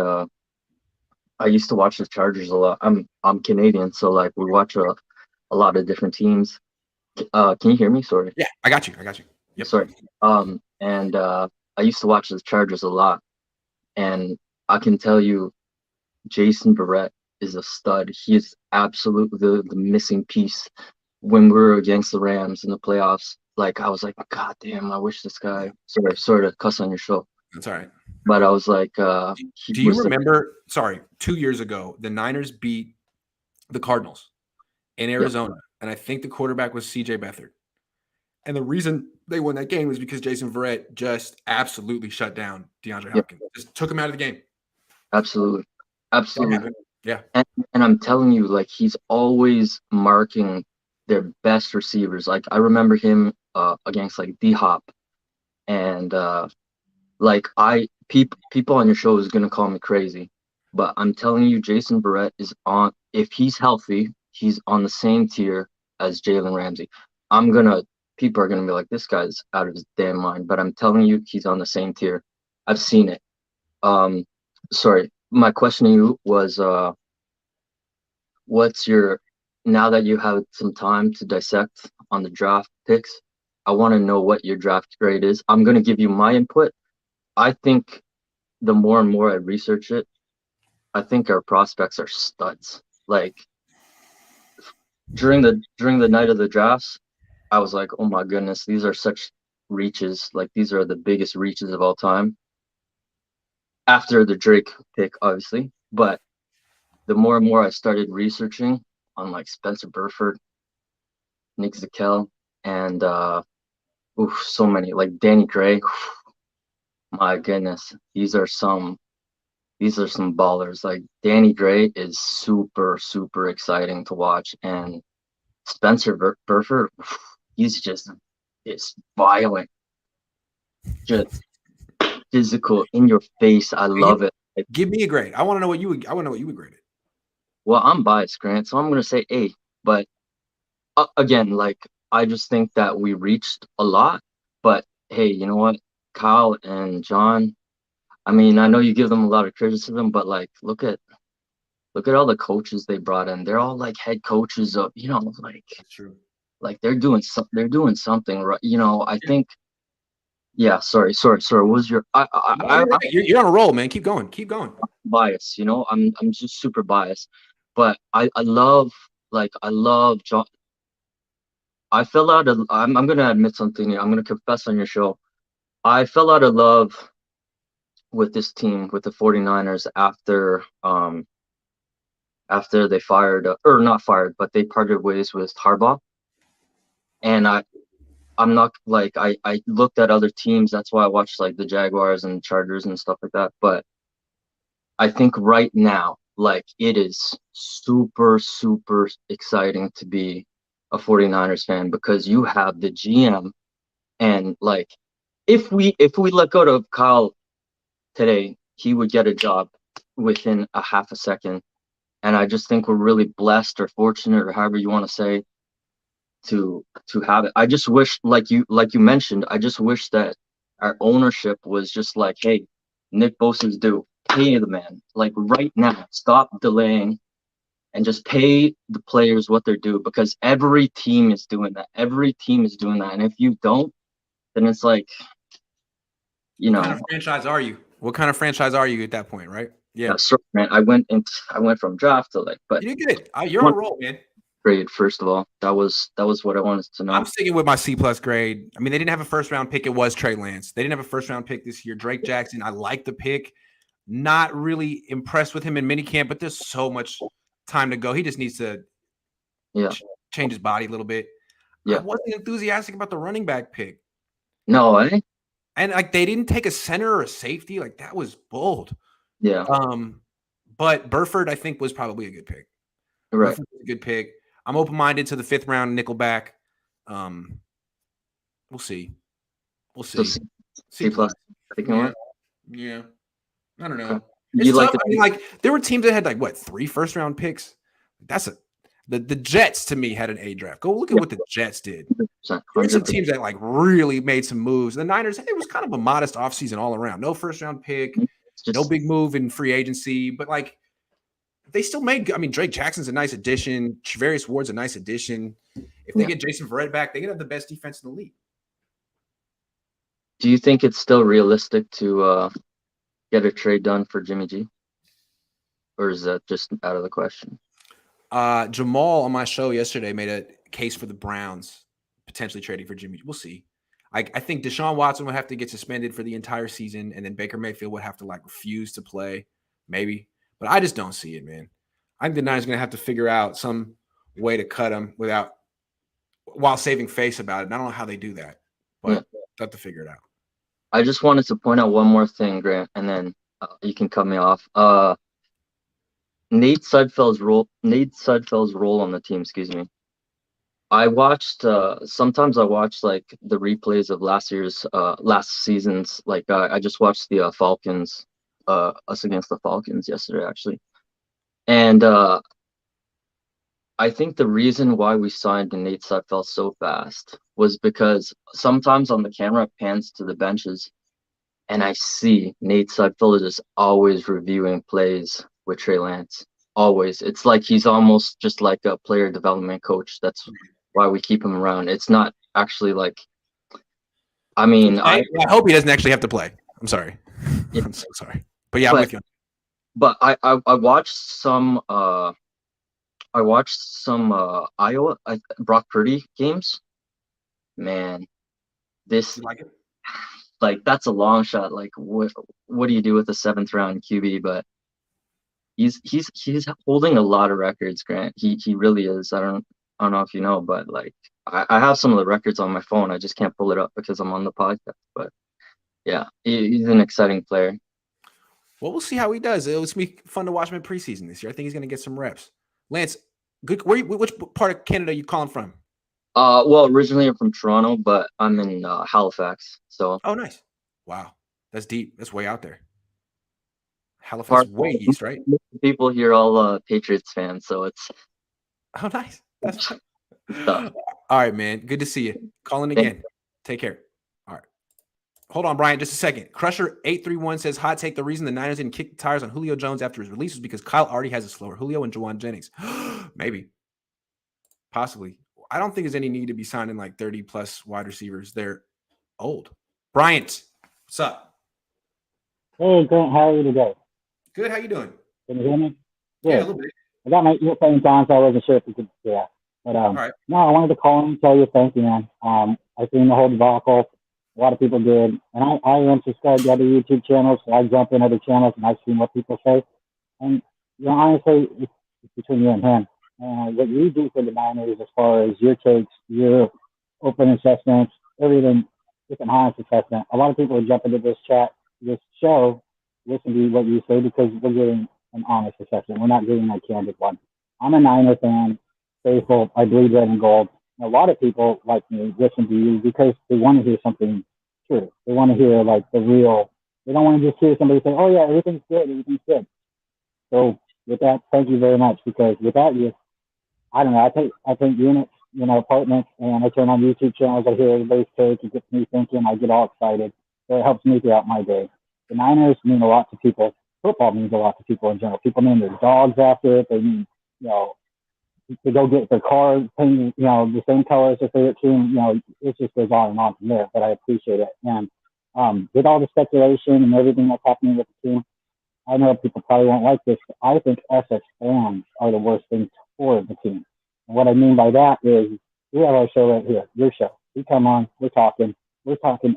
I used to watch the Chargers a lot. I'm Canadian, so like we watch a lot of different teams. Can you hear me? Sorry. Yeah, I got you. Yep. Sorry. And I used to watch the Chargers a lot, and I can tell you, Jason Verrett is a stud. He is absolutely the missing piece. When we were against the Rams in the playoffs, like I was like, God damn, I wish this guy. Sorry to cuss on your show. That's all right. But I was like, do you remember? 2 years ago, the Niners beat the Cardinals in Arizona, and I think the quarterback was C.J. Beathard. And the reason they won that game was because Jason Verrett just absolutely shut down DeAndre Hopkins. Just took him out of the game. Absolutely. Yeah. And I'm telling you, like he's always marking their best receivers. Like I remember him against like D-Hop, and people on your show is gonna call me crazy, but I'm telling you, Jason Verrett is on. If he's healthy, he's on the same tier as Jalen Ramsey. People are gonna be like, this guy's out of his damn mind, but I'm telling you, he's on the same tier. I've seen it. Sorry, my question to you was, now that you have some time to dissect on the draft picks, I want to know what your draft grade is. I'm gonna give you my input. I think the more and more I research it, I think our prospects are studs. Like during the night of the drafts, I was like, oh my goodness, these are such reaches. Like these are the biggest reaches of all time. After the Drake pick, obviously, but the more and more I started researching on like Spencer Burford, Nick Zakel, and so many, like Danny Gray. My goodness, these are some ballers. Like Danny Gray is super, super exciting to watch, and Spencer Burford, he's just violent, just physical, in your face. I love it. Give me a grade. I want to know what you would grade it. Well, I'm biased, Grant, so I'm gonna say A. But again, like I just think that we reached a lot. But hey, you know what, Kyle and John, I mean, I know you give them a lot of criticism, but like look at all the coaches they brought in. They're all like head coaches of, like that's true. Like they're doing something right. I think. Yeah, sorry. What was your? You're on a roll, man. Keep going. Bias, I'm just super biased, but I love John. I fell out of. I'm gonna admit something here. I'm gonna confess on your show. I fell out of love with this team, with the 49ers, after they fired, or not fired, but they parted ways with Harbaugh, and I'm not like I looked at other teams. That's why I watched like the Jaguars and Chargers and stuff like that. But I think right now, like it is super, super exciting to be a 49ers fan, because you have the GM, and like if we let go of Kyle today, he would get a job within a half a second. And I just think we're really blessed or fortunate, or however you want to say, to have it. I just wish, like you mentioned, I just wish that our ownership was just like, hey, Nick Bosa's due. Pay the man. Like right now. Stop delaying and just pay the players what they're due, because every team is doing that. And if you don't, then it's like, What kind of franchise are you? What kind of franchise are you at that point, right? Yeah, sorry, man. I went from draft to but you did good. You're on a roll, man. Grade, first of all. That was what I wanted to know. I'm sticking with my C+ grade. I mean, they didn't have a first round pick. It was Trey Lance. They didn't have a first round pick this year. Drake Jackson, I like the pick. Not really impressed with him in minicamp, but there's so much time to go. He just needs to change his body a little bit. Yeah. I wasn't enthusiastic about the running back pick. No, eh? And like they didn't take a center or a safety. Like that was bold. Yeah. But Burford, I think, was probably a good pick. Right. Burford was a good pick. I'm open-minded to the 5th round nickelback. We'll see. So C+. Yeah. I don't know. It's tough. I mean, like there were teams that had like 3 first-round picks. The Jets to me had an A draft. Go look at what the Jets did. There were some teams that like really made some moves. The Niners, it was kind of a modest offseason all around. No first-round pick, no big move in free agency, but like they still made. I mean, Drake Jackson's a nice addition. Travarius Ward's a nice addition. If they get Jason Verrett back, they could have the best defense in the league. Do you think it's still realistic to get a trade done for Jimmy G, or is that just out of the question? Jamal on my show yesterday made a case for the Browns potentially trading for Jimmy. We'll see. I think Deshaun Watson would have to get suspended for the entire season, and then Baker Mayfield would have to refuse to play, maybe. But I just don't see it, man. I think the Niners are going to have to figure out some way to cut him while saving face about it. And I don't know how they do that, but they'll have to figure it out. I just wanted to point out one more thing, Grant, and then you can cut me off. Nate Sudfeld's role on the team, excuse me. I watched sometimes I watch like the replays of last season's, like I just watched the Falcons, us against the Falcons yesterday actually. And I think the reason why we signed Nate Sudfeld so fast was because sometimes on the camera it pans to the benches and I see Nate Sudfeld is always reviewing plays with Trey Lance. Always. It's like he's almost just like a player development coach. That's why we keep him around. It's not actually like, I mean, I hope he doesn't actually have to play. I'm sorry. Yeah. I'm so sorry. But yeah, I'm with you. But I watched some Iowa Brock Purdy games. Man, this like that's a long shot. Like what do you do with a 7th round QB? But he's holding a lot of records, Grant. He really is. I don't I don't know if you know, but like I have some of the records on my phone. I just can't pull it up because I'm on the podcast. But yeah, he's an exciting player. Well, we'll see how he does. It's gonna be fun to watch him in preseason this year. I think he's gonna get some reps. Lance, good. Which part of Canada are you calling from? Well, originally I'm from Toronto, but I'm in Halifax. So. Oh, nice. Wow, that's deep. That's way out there. Halifax, way east, right? People here all Patriots fans, so it's. Oh, nice. That's fun. All right, man. Good to see you. Calling again. Take care. All right. Hold on, Brian, just a second. Crusher831 says, hot take, the reason the Niners didn't kick the tires on Julio Jones after his release was because Kyle already has a slower Julio and Juan Jennings. Maybe. Possibly. I don't think there's any need to be signing like 30-plus wide receivers. They're old. Bryant, what's up? Hey, Grant, how are you today? Good. How you doing? Can you hear me? Good. Yeah, a little bit. I got my earphones on, so I wasn't sure if you could do that. But right. No, I wanted to call and tell you thank you, man. I seen the whole debacle. A lot of people did, and I unsubscribed to other YouTube channels, so I jump in other channels and I've seen what people say. And honestly, it's between you and him. What you do for the Niners, as far as your takes, your open assessments, everything, just an honest assessment. A lot of people would jump into this show, listen to what you say because we're getting an honest assessment. We're not getting a candid one. I'm a Niner fan, faithful. I bleed red and gold. And a lot of people like me listen to you because they want to hear something true. They want to hear like the real. They don't want to just hear somebody say, "Oh yeah, everything's good, everything's good." So with that, thank you very much because without you, I don't know. I take units, apartments, and I turn on YouTube channels. I hear everybody's take. It gets me thinking. I get all excited. So it helps me throughout my day. The Niners mean a lot to people. Football means a lot to people in general. People name their dogs after it. They mean, to go get their car painted, the same color as their favorite team. It just goes on and on from there. But I appreciate it. And with all the speculation and everything that's happening with the team, I know people probably won't like this, but I think us as fans are the worst thing for the team. And what I mean by that is we have our show right here, your show. We come on, we're talking,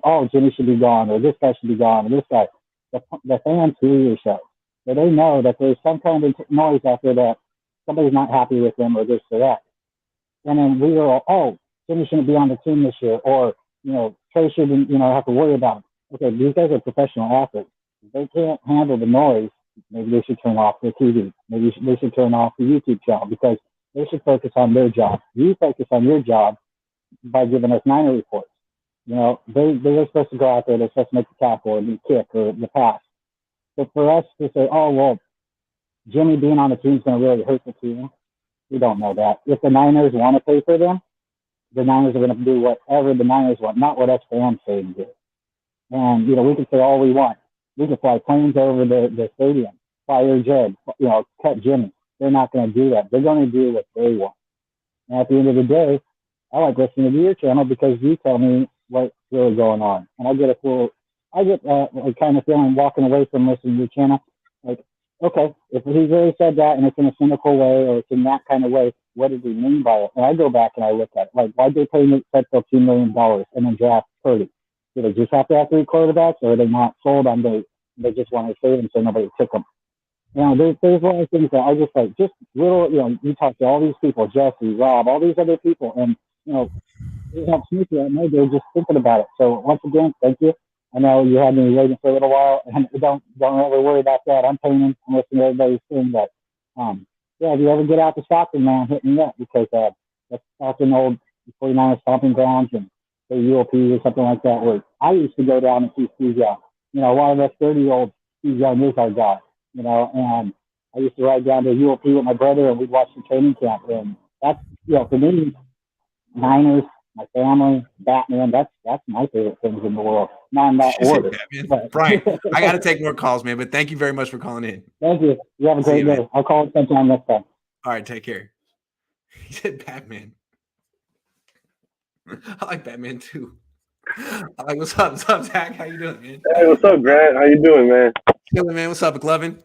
oh, Jimmy should be gone, or this guy should be gone, or this guy. The fans hear your show. So they know that there's some kind of noise out there that somebody's not happy with them or this or that. And then we go, oh, Jimmy shouldn't be on the team this year, or, Trey shouldn't, have to worry about it. Okay, these guys are professional athletes. If they can't handle the noise, maybe they should turn off their TV. Maybe they should turn off the YouTube channel because they should focus on their job. You focus on your job by giving us Niner reports. They're supposed to go out there, they're supposed to make the tackle or the kick or the pass. But for us to say, oh, well, Jimmy being on the team is going to really hurt the team, we don't know that. If the Niners want to pay for them, the Niners are going to do whatever the Niners want, not what us fans say to do. And, we can say all we want. We can fly planes over the stadium, fire Jed, cut Jimmy. They're not going to do that. They're going to do what they want. And at the end of the day, I like listening to your channel because you tell me what's really going on. And I get a kind of feeling walking away from listening to your channel, like, okay, if he really said that and it's in a cynical way or it's in that kind of way, what does he mean by it? And I go back and I look at it. Like, why'd they pay Nick Petco $2 million and then draft Purdy? Do they just have to have 3 quarterbacks, or are they not sold on they just want to save them so nobody took them? There's a lot of things that I just like, just little, you talk to all these people, Jesse, Rob, all these other people, and, it helps me throughout my day just thinking about it. So once again, thank you. I know you had me waiting for a little while, and don't ever worry about that. I'm paying. I'm listening to everybody's thing, but if you ever get out to Stockton, man, hit me up because that's Stockton old 49ers stomping grounds and the UOP or something like that. Where I used to go down and see Steve Young. One of us 30-year-old Steve Young is our guy. And I used to ride down to UOP with my brother, and we'd watch the training camp. And that's for me, Niners, my family, Batman. That's my favorite things in the world. Not in that order. Brian, I got to take more calls, man. But thank you very much for calling in. Thank you. You have a great day. I'll call it sometime next time. All right, take care. He said Batman. I like Batman too. I like what's up, Zach? How you doing, man? Hey, what's up, Grant? How you doing, man? Chilling, man. What's up, McLovin?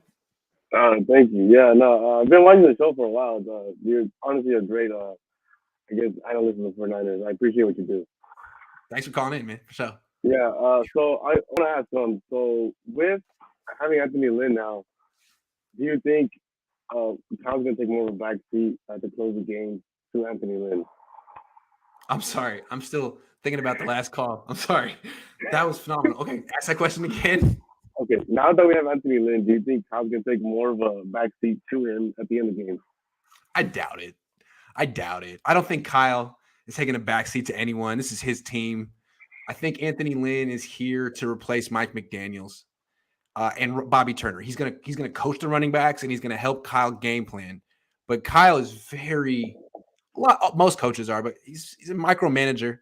Thank you. Yeah, no, I've been watching the show for a while. You're honestly a great, analyst of the 49ers. I appreciate what you do. Thanks for calling in, man. For sure. Yeah. So I want to ask so with having Anthony Lynn now, do you think Tom's going to take more of a back seat to close the game, to Anthony Lynn? I'm sorry. I'm still thinking about the last call. I'm sorry. That was phenomenal. Okay, ask that question again. Okay, now that we have Anthony Lynn, do you think Kyle's going to take more of a backseat to him at the end of the game? I doubt it. I don't think Kyle is taking a backseat to anyone. This is his team. I think Anthony Lynn is here to replace Mike McDaniels and Bobby Turner. He's gonna coach the running backs and he's gonna help Kyle game plan. But Kyle is most coaches are, but he's a micromanager.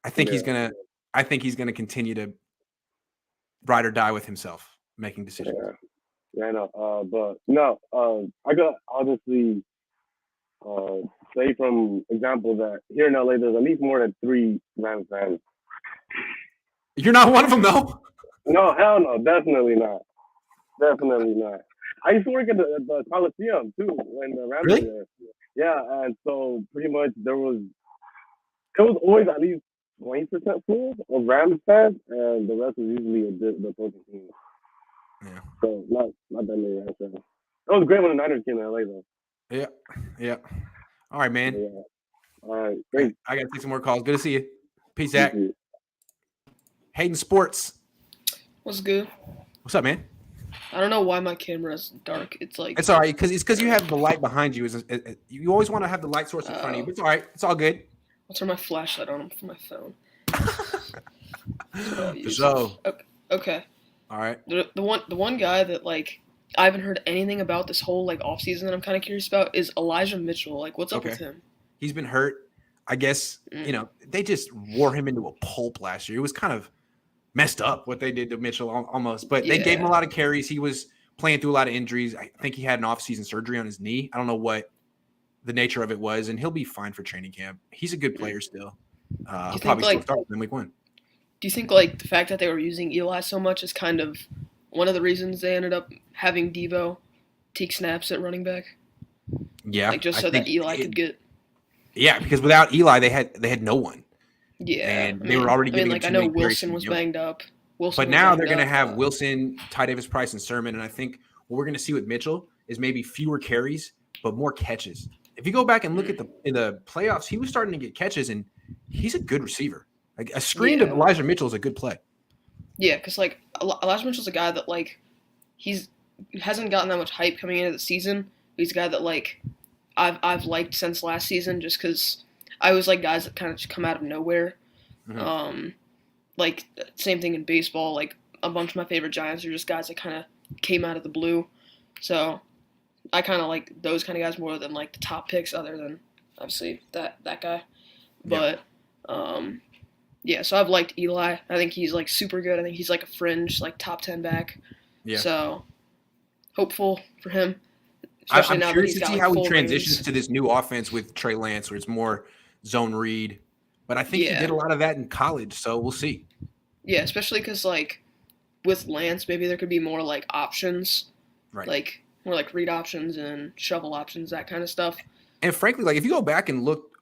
I think he's gonna continue to ride or die with himself, making decisions. Yeah, I know. But no, I got honestly say from example that here in LA there's at least more than 3 Rams fans. You're not one of them, though. No, hell no, definitely not. Definitely not. I used to work at the Coliseum too when the Rams were there. Yeah, and so pretty much there was always at least 20% full of Rams fans, and the rest was usually the opposing team. Yeah. So not that many Rams fans. That was great when the Niners came to LA though. Yeah. All right, man. Yeah. All right, great. I gotta take some more calls. Good to see you. Peace, Zach. Hayden Sports. What's good? What's up, man? I don't know why my camera is dark. It's all right because you have the light behind you. You always want to have the light source in front of you. But it's all right. It's all good. I'll turn my flashlight on for my phone. Okay. All right. The one guy that I haven't heard anything about this whole offseason that I'm kind of curious about is Elijah Mitchell. What's up with him? He's been hurt. I guess they just wore him into a pulp last year. It was kind of messed up what they did to Mitchell almost, but they gave him a lot of carries. He was playing through a lot of injuries. I think he had an off-season surgery on his knee. I don't know what the nature of it was, and he'll be fine for training camp. He's a good player still. He'll probably still start in week 1. Do you think the fact that they were using Eli so much is kind of one of the reasons they ended up having Deebo take snaps at running back? Yeah, just so that Eli could get. Yeah, because without Eli, they had no one. Yeah, and they were already giving. I know Wilson was banged up. But now they're going to have Wilson, Ty Davis Price, and Sermon. And I think what we're going to see with Mitchell is maybe fewer carries, but more catches. If you go back and look at in the playoffs, he was starting to get catches, and he's a good receiver. A screen to Elijah Mitchell is a good play. Yeah, because Elijah Mitchell's a guy that he hasn't gotten that much hype coming into the season. He's a guy that I've liked since last season, just because I always like guys that kind of just come out of nowhere. Mm-hmm. Same thing in baseball. A bunch of my favorite Giants are just guys that kind of came out of the blue. So I kind of like those kind of guys more than the top picks, other than obviously that guy. But so I've liked Eli. I think he's super good. I think he's a fringe top 10 back. Yeah. So hopeful for him. I'm curious to see how he transitions to this new offense with Trey Lance, where it's more zone read. But I think he did a lot of that in college, so we'll see. Yeah, especially because with Lance, maybe there could be more options, right? More read options and shovel options, that kind of stuff. And frankly, if you go back and look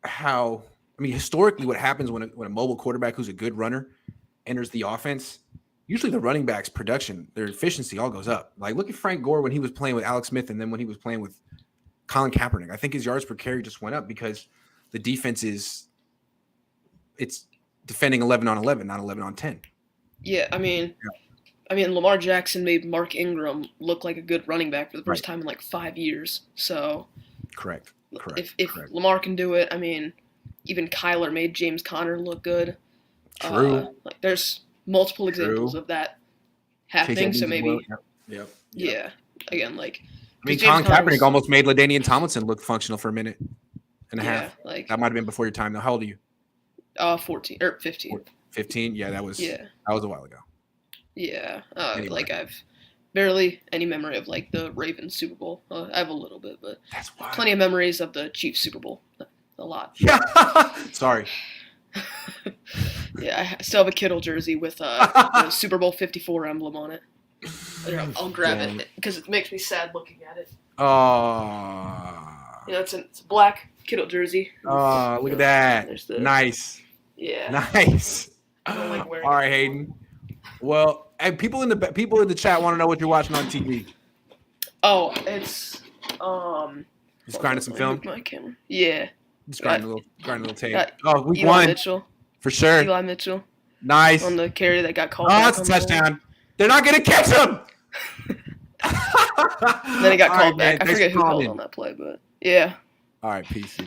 historically, what happens when a mobile quarterback who's a good runner enters the offense, usually the running back's production, their efficiency all goes up. Look at Frank Gore when he was playing with Alex Smith, and then when he was playing with Colin Kaepernick. I think his yards per carry just went up because the defense it's defending 11 on 11, not 11 on 10. Yeah, I mean, Lamar Jackson made Mark Ingram look like a good running back for the first time in 5 years. So, correct. If Lamar can do it, even Kyler made James Conner look good. True. There's multiple examples of that happening. So maybe, yeah. Again, Colin Kaepernick almost made LaDainian Tomlinson look functional for a minute and a half. That might have been before your time, though. How old are you? 14 or 15. 15? Yeah, that was a while ago. Yeah. Anyway. I've barely any memory of the Ravens Super Bowl. I have a little bit, but that's wild. Plenty of memories of the Chiefs Super Bowl. A lot. Yeah. Sorry. Yeah, I still have a Kittle jersey with the Super Bowl 54 emblem on it. I'll grab it because it makes me sad looking at it. It's a black Kittle jersey. Oh, look at that. Nice. Yeah. Nice. I don't like wearing All right, Hayden. Well, and people in the chat want to know what you're watching on TV. Oh, it's Just grinding some film. My camera. Yeah. Just grinding a little tape. Week Eli one. Mitchell. For sure. Eli Mitchell. Nice. On the carry that got called back. back. It's a touchdown. They're not going to catch him. Then he got called back. Man, I forget who held on that play, but yeah. All right, peace.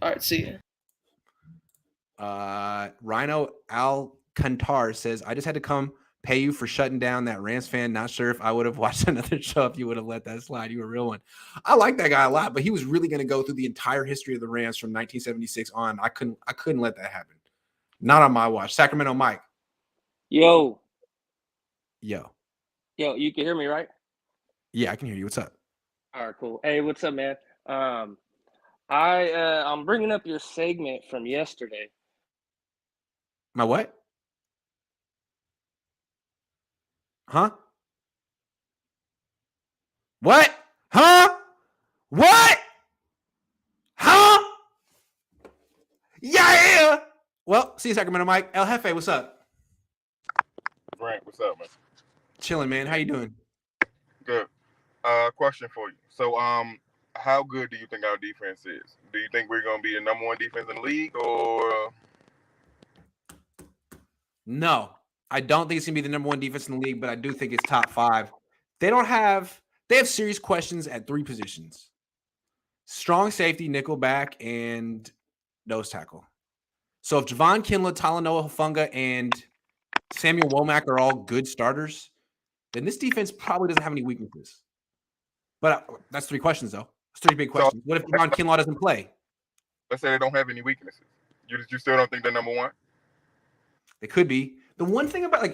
All right, see ya. Rhino Alcantar says, I just had to come pay you for shutting down that Rams fan. Not sure if I would have watched another show if you would have let that slide. You were a real one. I like that guy a lot, but he was really going to go through the entire history of the Rams from 1976 on. I couldn't let that happen. Not on my watch. Sacramento Mike. Yo, you can hear me, right? Yeah, I can hear you. What's up? All right, cool. Hey, what's up, man? I'm bringing up your segment from yesterday. My what? Huh? What? Huh? What? Huh? Yeah. Well, see you, Sacramento Mike. El Jefe, what's up? Grant, what's up, man? Chilling, man. How you doing? Good. Question for you. So, how good do you think our defense is? Do you think we're going to be the number one defense in the league, or? No, I don't think it's going to be the number one defense in the league, but I do think it's top 5. They have serious questions at 3 positions. Strong safety, nickelback, and nose tackle. So if Javon Kinlaw, Talanoa Hufanga, and Samuel Womack are all good starters, then this defense probably doesn't have any weaknesses. But that's 3 questions, though. It's 3 big questions. What if Javon Kinlaw doesn't play? Let's say they don't have any weaknesses. You still don't think they're number one? They could be. The one thing about,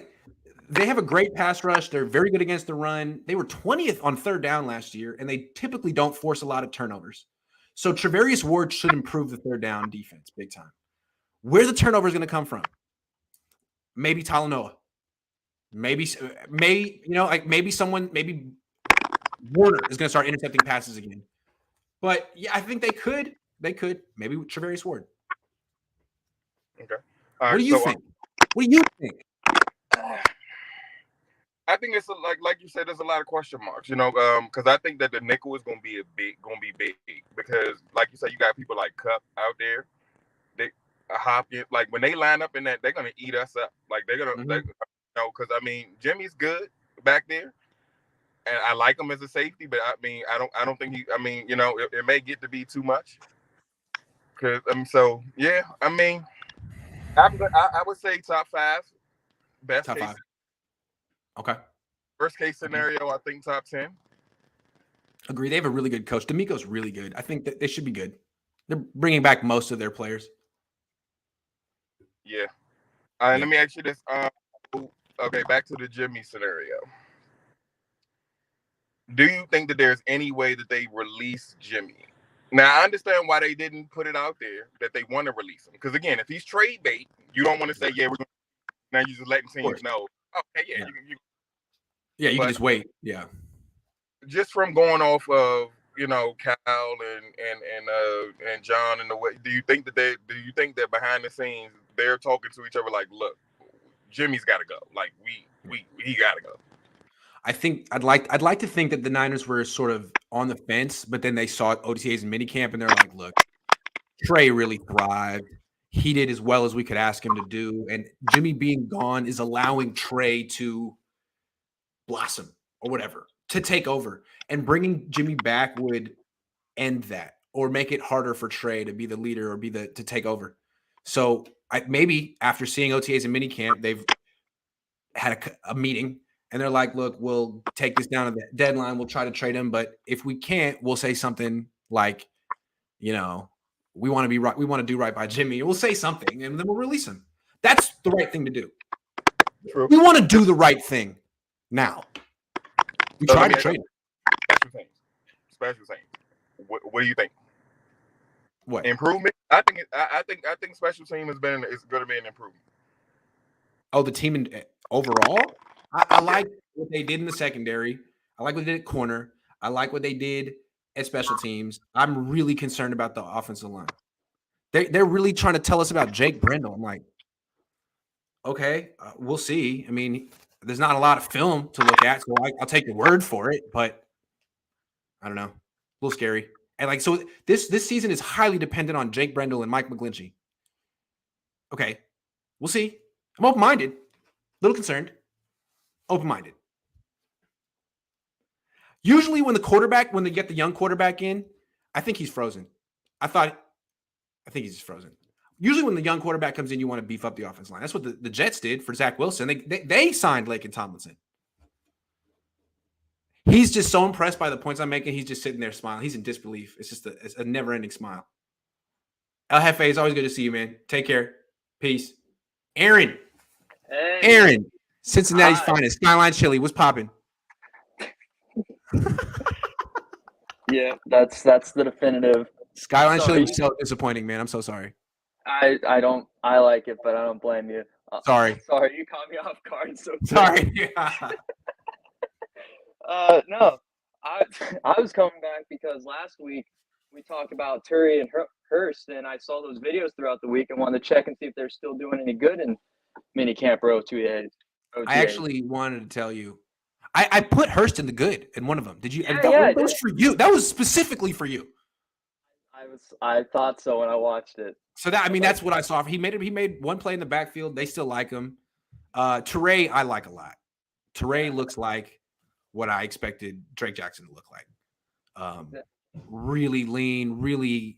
they have a great pass rush. They're very good against the run. They were 20th on 3rd down last year, and they typically don't force a lot of turnovers. So Trevarius Ward should improve the 3rd down defense big time. Where the turnover is going to come from? Maybe Talanoa. Maybe Warner is going to start intercepting passes again. But yeah, I think they could. Maybe Trevarius Ward. Okay. What do you think? What do you think? I think it's like you said, there's a lot of question marks, because I think that the nickel is going to be big because, like you said, you got people like Cup out there. Hopkins, like when they line up in that, they're gonna eat us up. Like they're gonna, because Jimmy's good back there, and I like him as a safety, but I don't think he. It may get to be too much. Because I would say top 5, best top case. 5. Okay. Worst case scenario, I think top 10. Agree. They have a really good coach. D'Amico's really good. I think that they should be good. They're bringing back most of their players. Yeah. Let me ask you this. Okay, back to the Jimmy scenario. Do you think that there's any way that they release Jimmy? Now, I understand why they didn't put it out there that they want to release him. Because, again, if he's trade bait, you don't want to say, we're going to. Now you're just letting teams know. Okay, you can just wait. Yeah. Just from going off of, Cal and John and the way, do you think that behind the scenes they're talking to each other like, look, Jimmy's got to go. Like he got to go. I think I'd like to think that the Niners were sort of on the fence, but then they saw OTAs and minicamp and they're like, look, Trey really thrived. He did as well as we could ask him to do. And Jimmy being gone is allowing Trey to blossom or whatever, to take over. And bringing Jimmy back would end that or make it harder for Trey to be the leader or to take over. So maybe after seeing OTAs and minicamp, they've had a meeting and they're like, look, we'll take this down to the deadline. We'll try to trade him. But if we can't, we'll say something like, we want to be right. We want to do right by Jimmy. We'll say something and then we'll release him. That's the right thing to do. True. We want to do the right thing now. We tried to trade him. Special things. What do you think? What improvement? I think special team is going to be an improvement. Oh, the team overall. I like what they did in the secondary. I like what they did at corner. I like what they did at special teams. I'm really concerned about the offensive line. They're really trying to tell us about Jake Brendel. I'm like, okay, we'll see. I mean, there's not a lot of film to look at, so I'll take your word for it. But I don't know, a little scary. And like, so this season is highly dependent on Jake Brendel and Mike McGlinchey. Okay, we'll see. I'm open-minded, a little concerned, open-minded. Usually when they get the young quarterback in, I think he's frozen. I think he's just frozen. Usually when the young quarterback comes in, you want to beef up the offense line. That's what the Jets did for Zach Wilson. They signed Laken Tomlinson. He's just so impressed by the points I'm making. He's just sitting there smiling. He's in disbelief. It's just a never-ending smile. El Jefe, it's always good to see you, man. Take care. Peace. Aaron. Hey. Aaron. Cincinnati's finest. Skyline Chili. What's popping? Yeah, that's the definitive. Skyline Chili was so disappointing, man. I'm so sorry. I like it, but I don't blame you. Sorry. Sorry, you caught me off guard. So quick. Sorry. No, I was coming back because last week we talked about Turi and Hurst, and I saw those videos throughout the week and wanted to check and see if they're still doing any good in minicamp or OTAs. I actually wanted to tell you. I put Hurst in the good in one of them. Did you? Yeah, that was for you. That was specifically for you. I thought so when I watched it. So that's what I saw. He made one play in the backfield. They still like him. Teray, I like a lot. Teray looks like what I expected Drake Jackson to look like. Really lean, really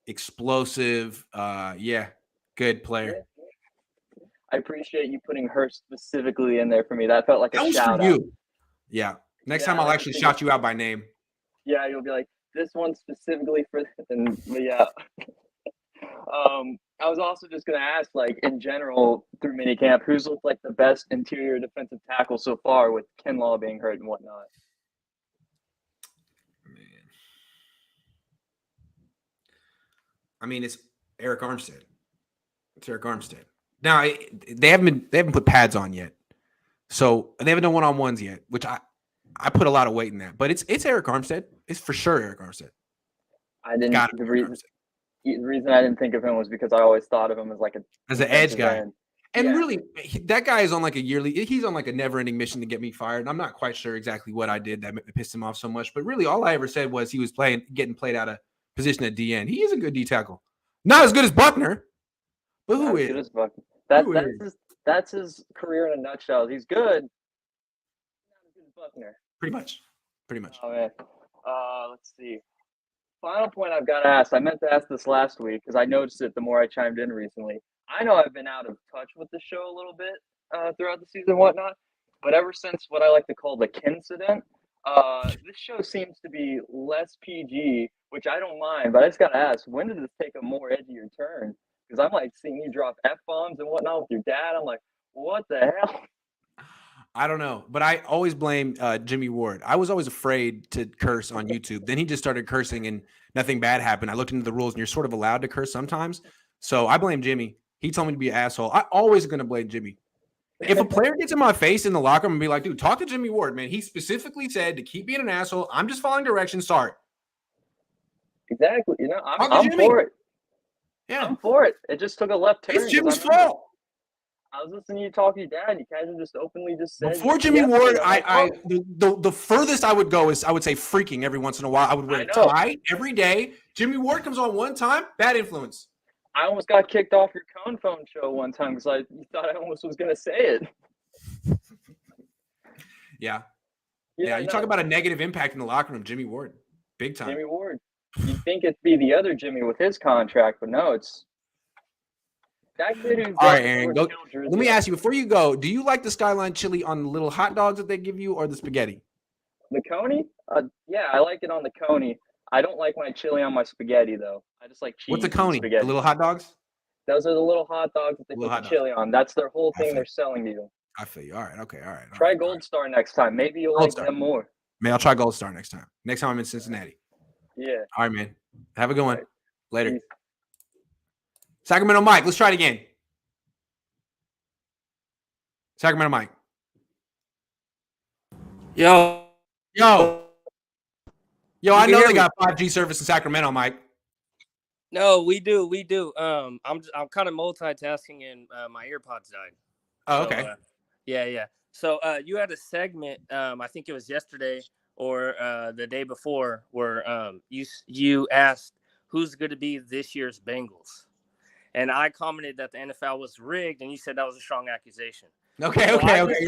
explosive. Good player. I appreciate you putting Hurst specifically in there for me. That felt like a shout out. You. Yeah. Next time I'll actually shout you out by name. Yeah, you'll be like, this one specifically for this. And yeah. I was also just going to ask, like, in general, through minicamp, who's looked like the best interior defensive tackle so far with Kinlaw being hurt and whatnot? I mean, it's Eric Armstead. It's Eric Armstead. Now they haven't put pads on yet, so they haven't done one-on-ones yet, which I put a lot of weight in that. But it's Eric Armstead. It's for sure Eric Armstead. The reason I didn't think of him was because I always thought of him as an edge guy. End. And really, that guy is on like he's on like a never-ending mission to get me fired. And I'm not quite sure exactly what I did that pissed him off so much. But really, all I ever said was he was getting played out of position at DN. He is a good D tackle. Not as good as Buckner, but who is? That's his career in a nutshell. He's good. Not as good as Buckner. Pretty much. Oh man. Let's see. Final point I've got to ask. I meant to ask this last week because I noticed it the more I chimed in recently. I know I've been out of touch with the show a little bit throughout the season and whatnot, but ever since what I like to call the Kincident, this show seems to be less PG, which I don't mind, but I just got to ask, when did this take a more edgier turn? Because I'm like seeing you drop F-bombs and whatnot with your dad. I'm like, what the hell? I don't know, but I always blame Jimmy Ward. I was always afraid to curse on YouTube. Then he just started cursing and nothing bad happened. I looked into the rules and you're sort of allowed to curse sometimes. So I blame Jimmy. He told me to be an asshole. I always going to blame Jimmy. If a player gets in my face in the locker room and be like, dude, talk to Jimmy Ward, man. He specifically said to keep being an asshole. I'm just following directions. Sorry. Exactly. You know, I'm for it. Yeah. I'm for it. It just took a left turn. It's Jimmy's fault. I was listening to you talk to your dad. You guys just openly just said. Before Jimmy Ward, the furthest I would go is I would say freaking every once in a while. I would wear a tie every day. Jimmy Ward comes on one time, bad influence. I almost got kicked off your Cohn phone show one time because I thought I almost was going to say it. Yeah. You talk about a negative impact in the locker room, Jimmy Ward. Big time. Jimmy Ward. You'd think it'd be the other Jimmy with his contract, but no, it's that kid who's all right, Aaron. Let me ask you, before you go, do you like the Skyline chili on the little hot dogs that they give you or the spaghetti? The Coney? Yeah, I like it on the Coney. I don't like my chili on my spaghetti, though. I just like cheese. What's a Coney? Spaghetti. The little hot dogs? Those are the little hot dogs that they put the chili on. That's their whole thing they're selling to you. I feel you. All right. Okay. All right. Try Gold Star next time. Maybe you'll like them more. Man, I'll try Gold Star next time. Next time I'm in Cincinnati. Yeah. All right, man. Have a good one. Later. Peace. Sacramento Mike. Let's try it again. Sacramento Mike. Yo, I know they got 5G service in Sacramento, Mike. No, we do. I'm kind of multitasking and my AirPods died. Oh, okay. Yeah. So you had a segment, I think it was yesterday, or the day before, where you asked who's going to be this year's Bengals, and I commented that the NFL was rigged, and you said that was a strong accusation. Okay. Right.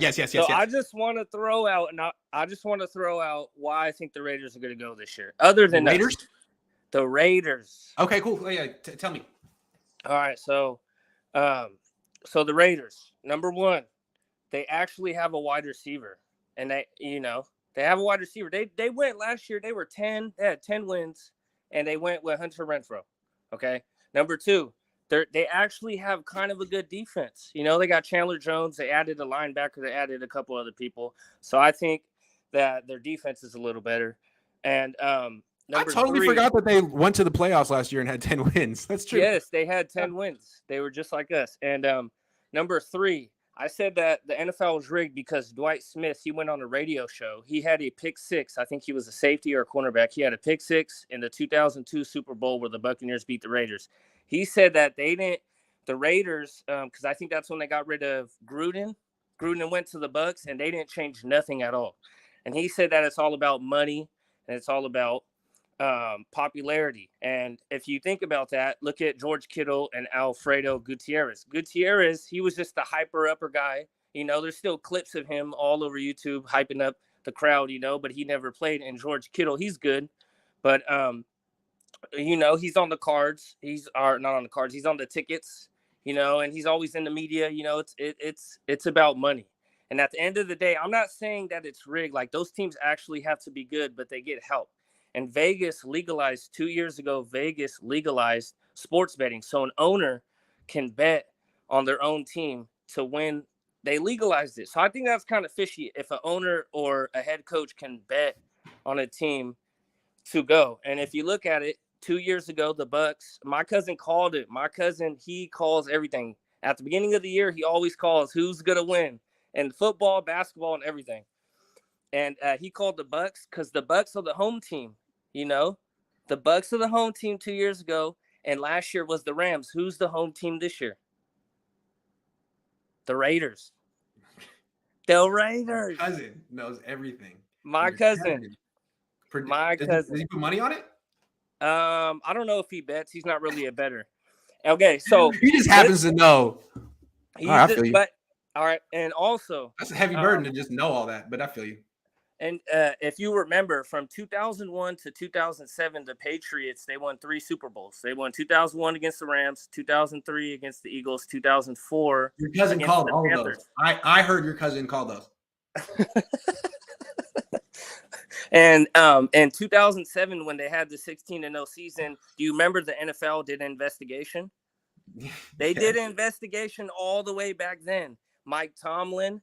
Yes. I just want to throw out, why I think the Raiders are going to go this year. Other than Raiders, the Raiders. Okay, cool. Oh, yeah, tell me. All right, so the Raiders, number one, they actually have a wide receiver, and they have a wide receiver. They went last year. They had 10 wins, and they went with Hunter Renfrow. Okay, number two. They actually have kind of a good defense. They got Chandler Jones. They added a linebacker. They added a couple other people. So I think that their defense is a little better. And I totally forgot that they went to the playoffs last year and had 10 wins. That's true. Yes, they had 10 wins. They were just like us. And number three, I said that the NFL was rigged because Dwight Smith, he went on a radio show. He had a pick six. I think he was a safety or a cornerback. He had a pick six in the 2002 Super Bowl where the Buccaneers beat the Raiders. He said that the Raiders, because I think that's when they got rid of Gruden. Gruden went to the Bucs, and they didn't change nothing at all. And he said that it's all about money, and it's all about popularity. And if you think about that, look at George Kittle and Alfredo Gutierrez. Gutierrez, he was just a hyper-upper guy. There's still clips of him all over YouTube hyping up the crowd, but he never played. And George Kittle, he's good. But he's on the cards. He's not on the cards. He's on the tickets, and he's always in the media. It's about money. And at the end of the day, I'm not saying that it's rigged. Like, those teams actually have to be good, but they get help. And Vegas legalized 2 years ago. Vegas legalized sports betting, so an owner can bet on their own team to win. They legalized it, so I think that's kind of fishy. If an owner or a head coach can bet on a team to go, and if you look at it, 2 years ago, the Bucs, my cousin called it. My cousin, he calls everything. At the beginning of the year, he always calls who's going to win in football, basketball, and everything. And he called the Bucs because the Bucs are the home team. The Bucs are the home team 2 years ago, and last year was the Rams. Who's the home team this year? The Raiders. The Raiders. Your cousin knows everything. My cousin. Does he put money on it? I don't know if he bets. He's not really a bettor. Okay, so he just happens to know. All right, I feel you. But all right, and also that's a heavy burden to just know all that, but I feel you. And if you remember, from 2001 to 2007, the Patriots, they won 3 Super Bowls. They won 2001 against the Rams, 2003 against the Eagles, 2004. Your cousin called all of those. I heard your cousin call those. And in 2007, when they had the 16-0 season, do you remember the NFL did an investigation? They did an investigation all the way back then. Mike Tomlin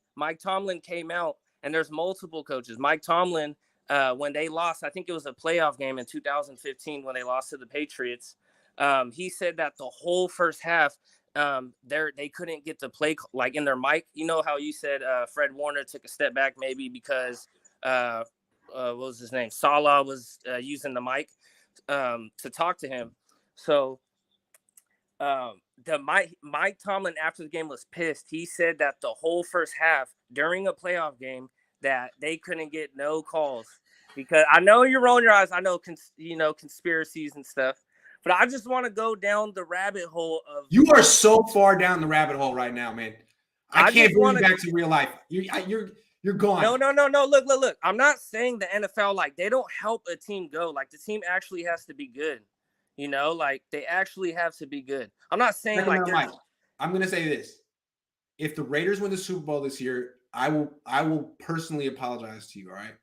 came out, and there's multiple coaches. Mike Tomlin, when they lost, I think it was a playoff game in 2015 when they lost to the Patriots. He said that the whole first half, they couldn't get the play like in their mic. You know how you said Fred Warner took a step back maybe because what was his name? Salah was using the mic to talk to him. So Mike Tomlin after the game was pissed. He said that the whole first half during a playoff game that they couldn't get no calls because I know you're rolling your eyes. I know conspiracies and stuff, but I just want to go down the rabbit hole of. You are so far down the rabbit hole right now, man. I can't bring you back to real life. You're gone. No. Look. I'm not saying the NFL, like, they don't help a team go. Like, the team actually has to be good. Like, they actually have to be good. I'm not saying like I'm going to say this. If the Raiders win the Super Bowl this year, I will personally apologize to you, all right?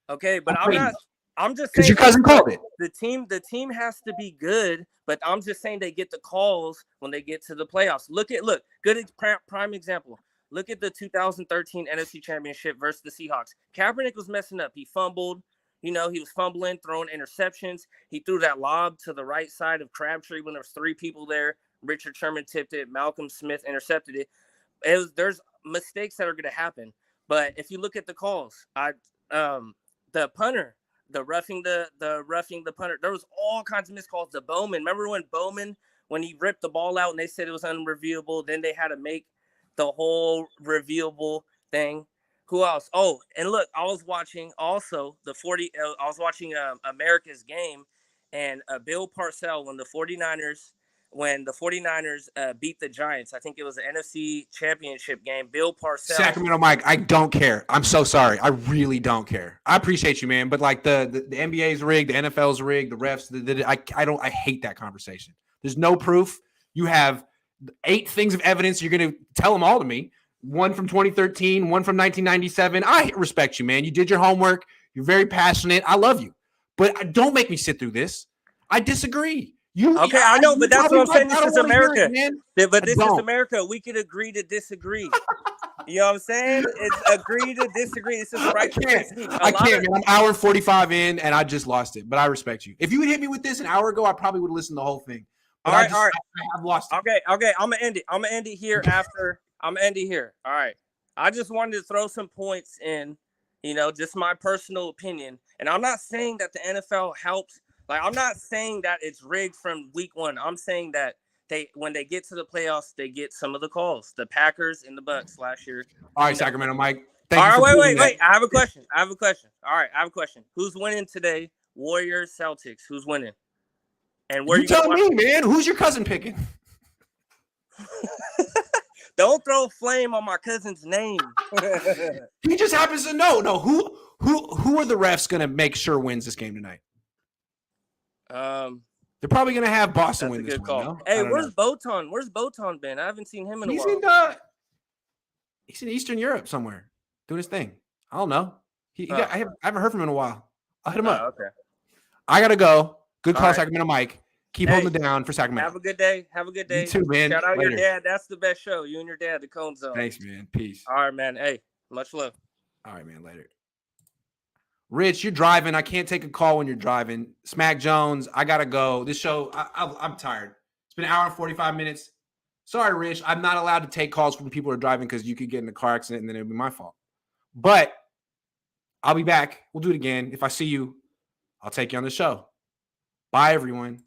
Okay, but I'm just saying because your cousin called it. The team has to be good, but I'm just saying they get the calls when they get to the playoffs. Look, good prime example. Look at the 2013 NFC Championship versus the Seahawks. Kaepernick was messing up. He fumbled. He was fumbling, throwing interceptions. He threw that lob to the right side of Crabtree when there was 3 people there. Richard Sherman tipped it. Malcolm Smith intercepted it. There's mistakes that are going to happen. But if you look at the calls, the punter, the roughing the punter, there was all kinds of missed calls. The Bowman, remember when he ripped the ball out and they said it was unreviewable, then they had to make the whole reviewable thing. Who else? Oh, and look, I was watching also the 40. I was watching America's game, and Bill Parcells when the 49ers beat the Giants. I think it was the NFC Championship game. Bill Parcells. Sacramento Mike, I don't care. I'm so sorry. I really don't care. I appreciate you, man, but like the NBA's rigged, the NFL's rigged, the refs. I hate that conversation. There's no proof. You have 8 things of evidence. You're going to tell them all to me. One from 2013, one from 1997. I respect you, man. You did your homework. You're very passionate. I love you. But don't make me sit through this. I disagree. Okay, I know, but that's what I'm saying. This is America. But this is America. We could agree to disagree. You know what I'm saying? It's agree to disagree. This is the right. I can't, man. I'm hour 45 in, and I just lost it. But I respect you. If you would hit me with this an hour ago, I probably would have listened to the whole thing. But all right. I've lost it. Okay. I'm gonna end it. I'm gonna end it here after. I'm gonna end it here. All right. I just wanted to throw some points in. Just my personal opinion, and I'm not saying that the NFL helps. Like, I'm not saying that it's rigged from week 1. I'm saying that when they get to the playoffs, they get some of the calls. The Packers and the Bucks last year. All right, Sacramento Mike. All right, wait. I have a question. All right, I have a question. Who's winning today? Warriors, Celtics. Who's winning? And where you tell me, man? Who's your cousin picking? Don't throw flame on my cousin's name. He just happens to know. No, who are the refs going to make sure wins this game tonight? They're probably going to have Boston win this one. No? Hey, where's Botan? Where's Botan been? I haven't seen him in a while. He's in Eastern Europe somewhere doing his thing. I don't know. I haven't heard from him in a while. I'll hit him up. Okay. I got to go. Good call, right. Sacramento Mike. Keep holding it down for Sacramento. Have a good day. You too, man. Shout out Later. your dad. That's the best show. You and your dad, the Cohn Zone. Thanks, man. Peace. All right, man. Hey, much love. All right, man. Later. Rich, you're driving. I can't take a call when you're driving. Smack Jones, I got to go. This show, I'm tired. It's been an hour and 45 minutes. Sorry, Rich. I'm not allowed to take calls from people who are driving because you could get in a car accident and then it'll be my fault. But I'll be back. We'll do it again. If I see you, I'll take you on the show. Bye, everyone.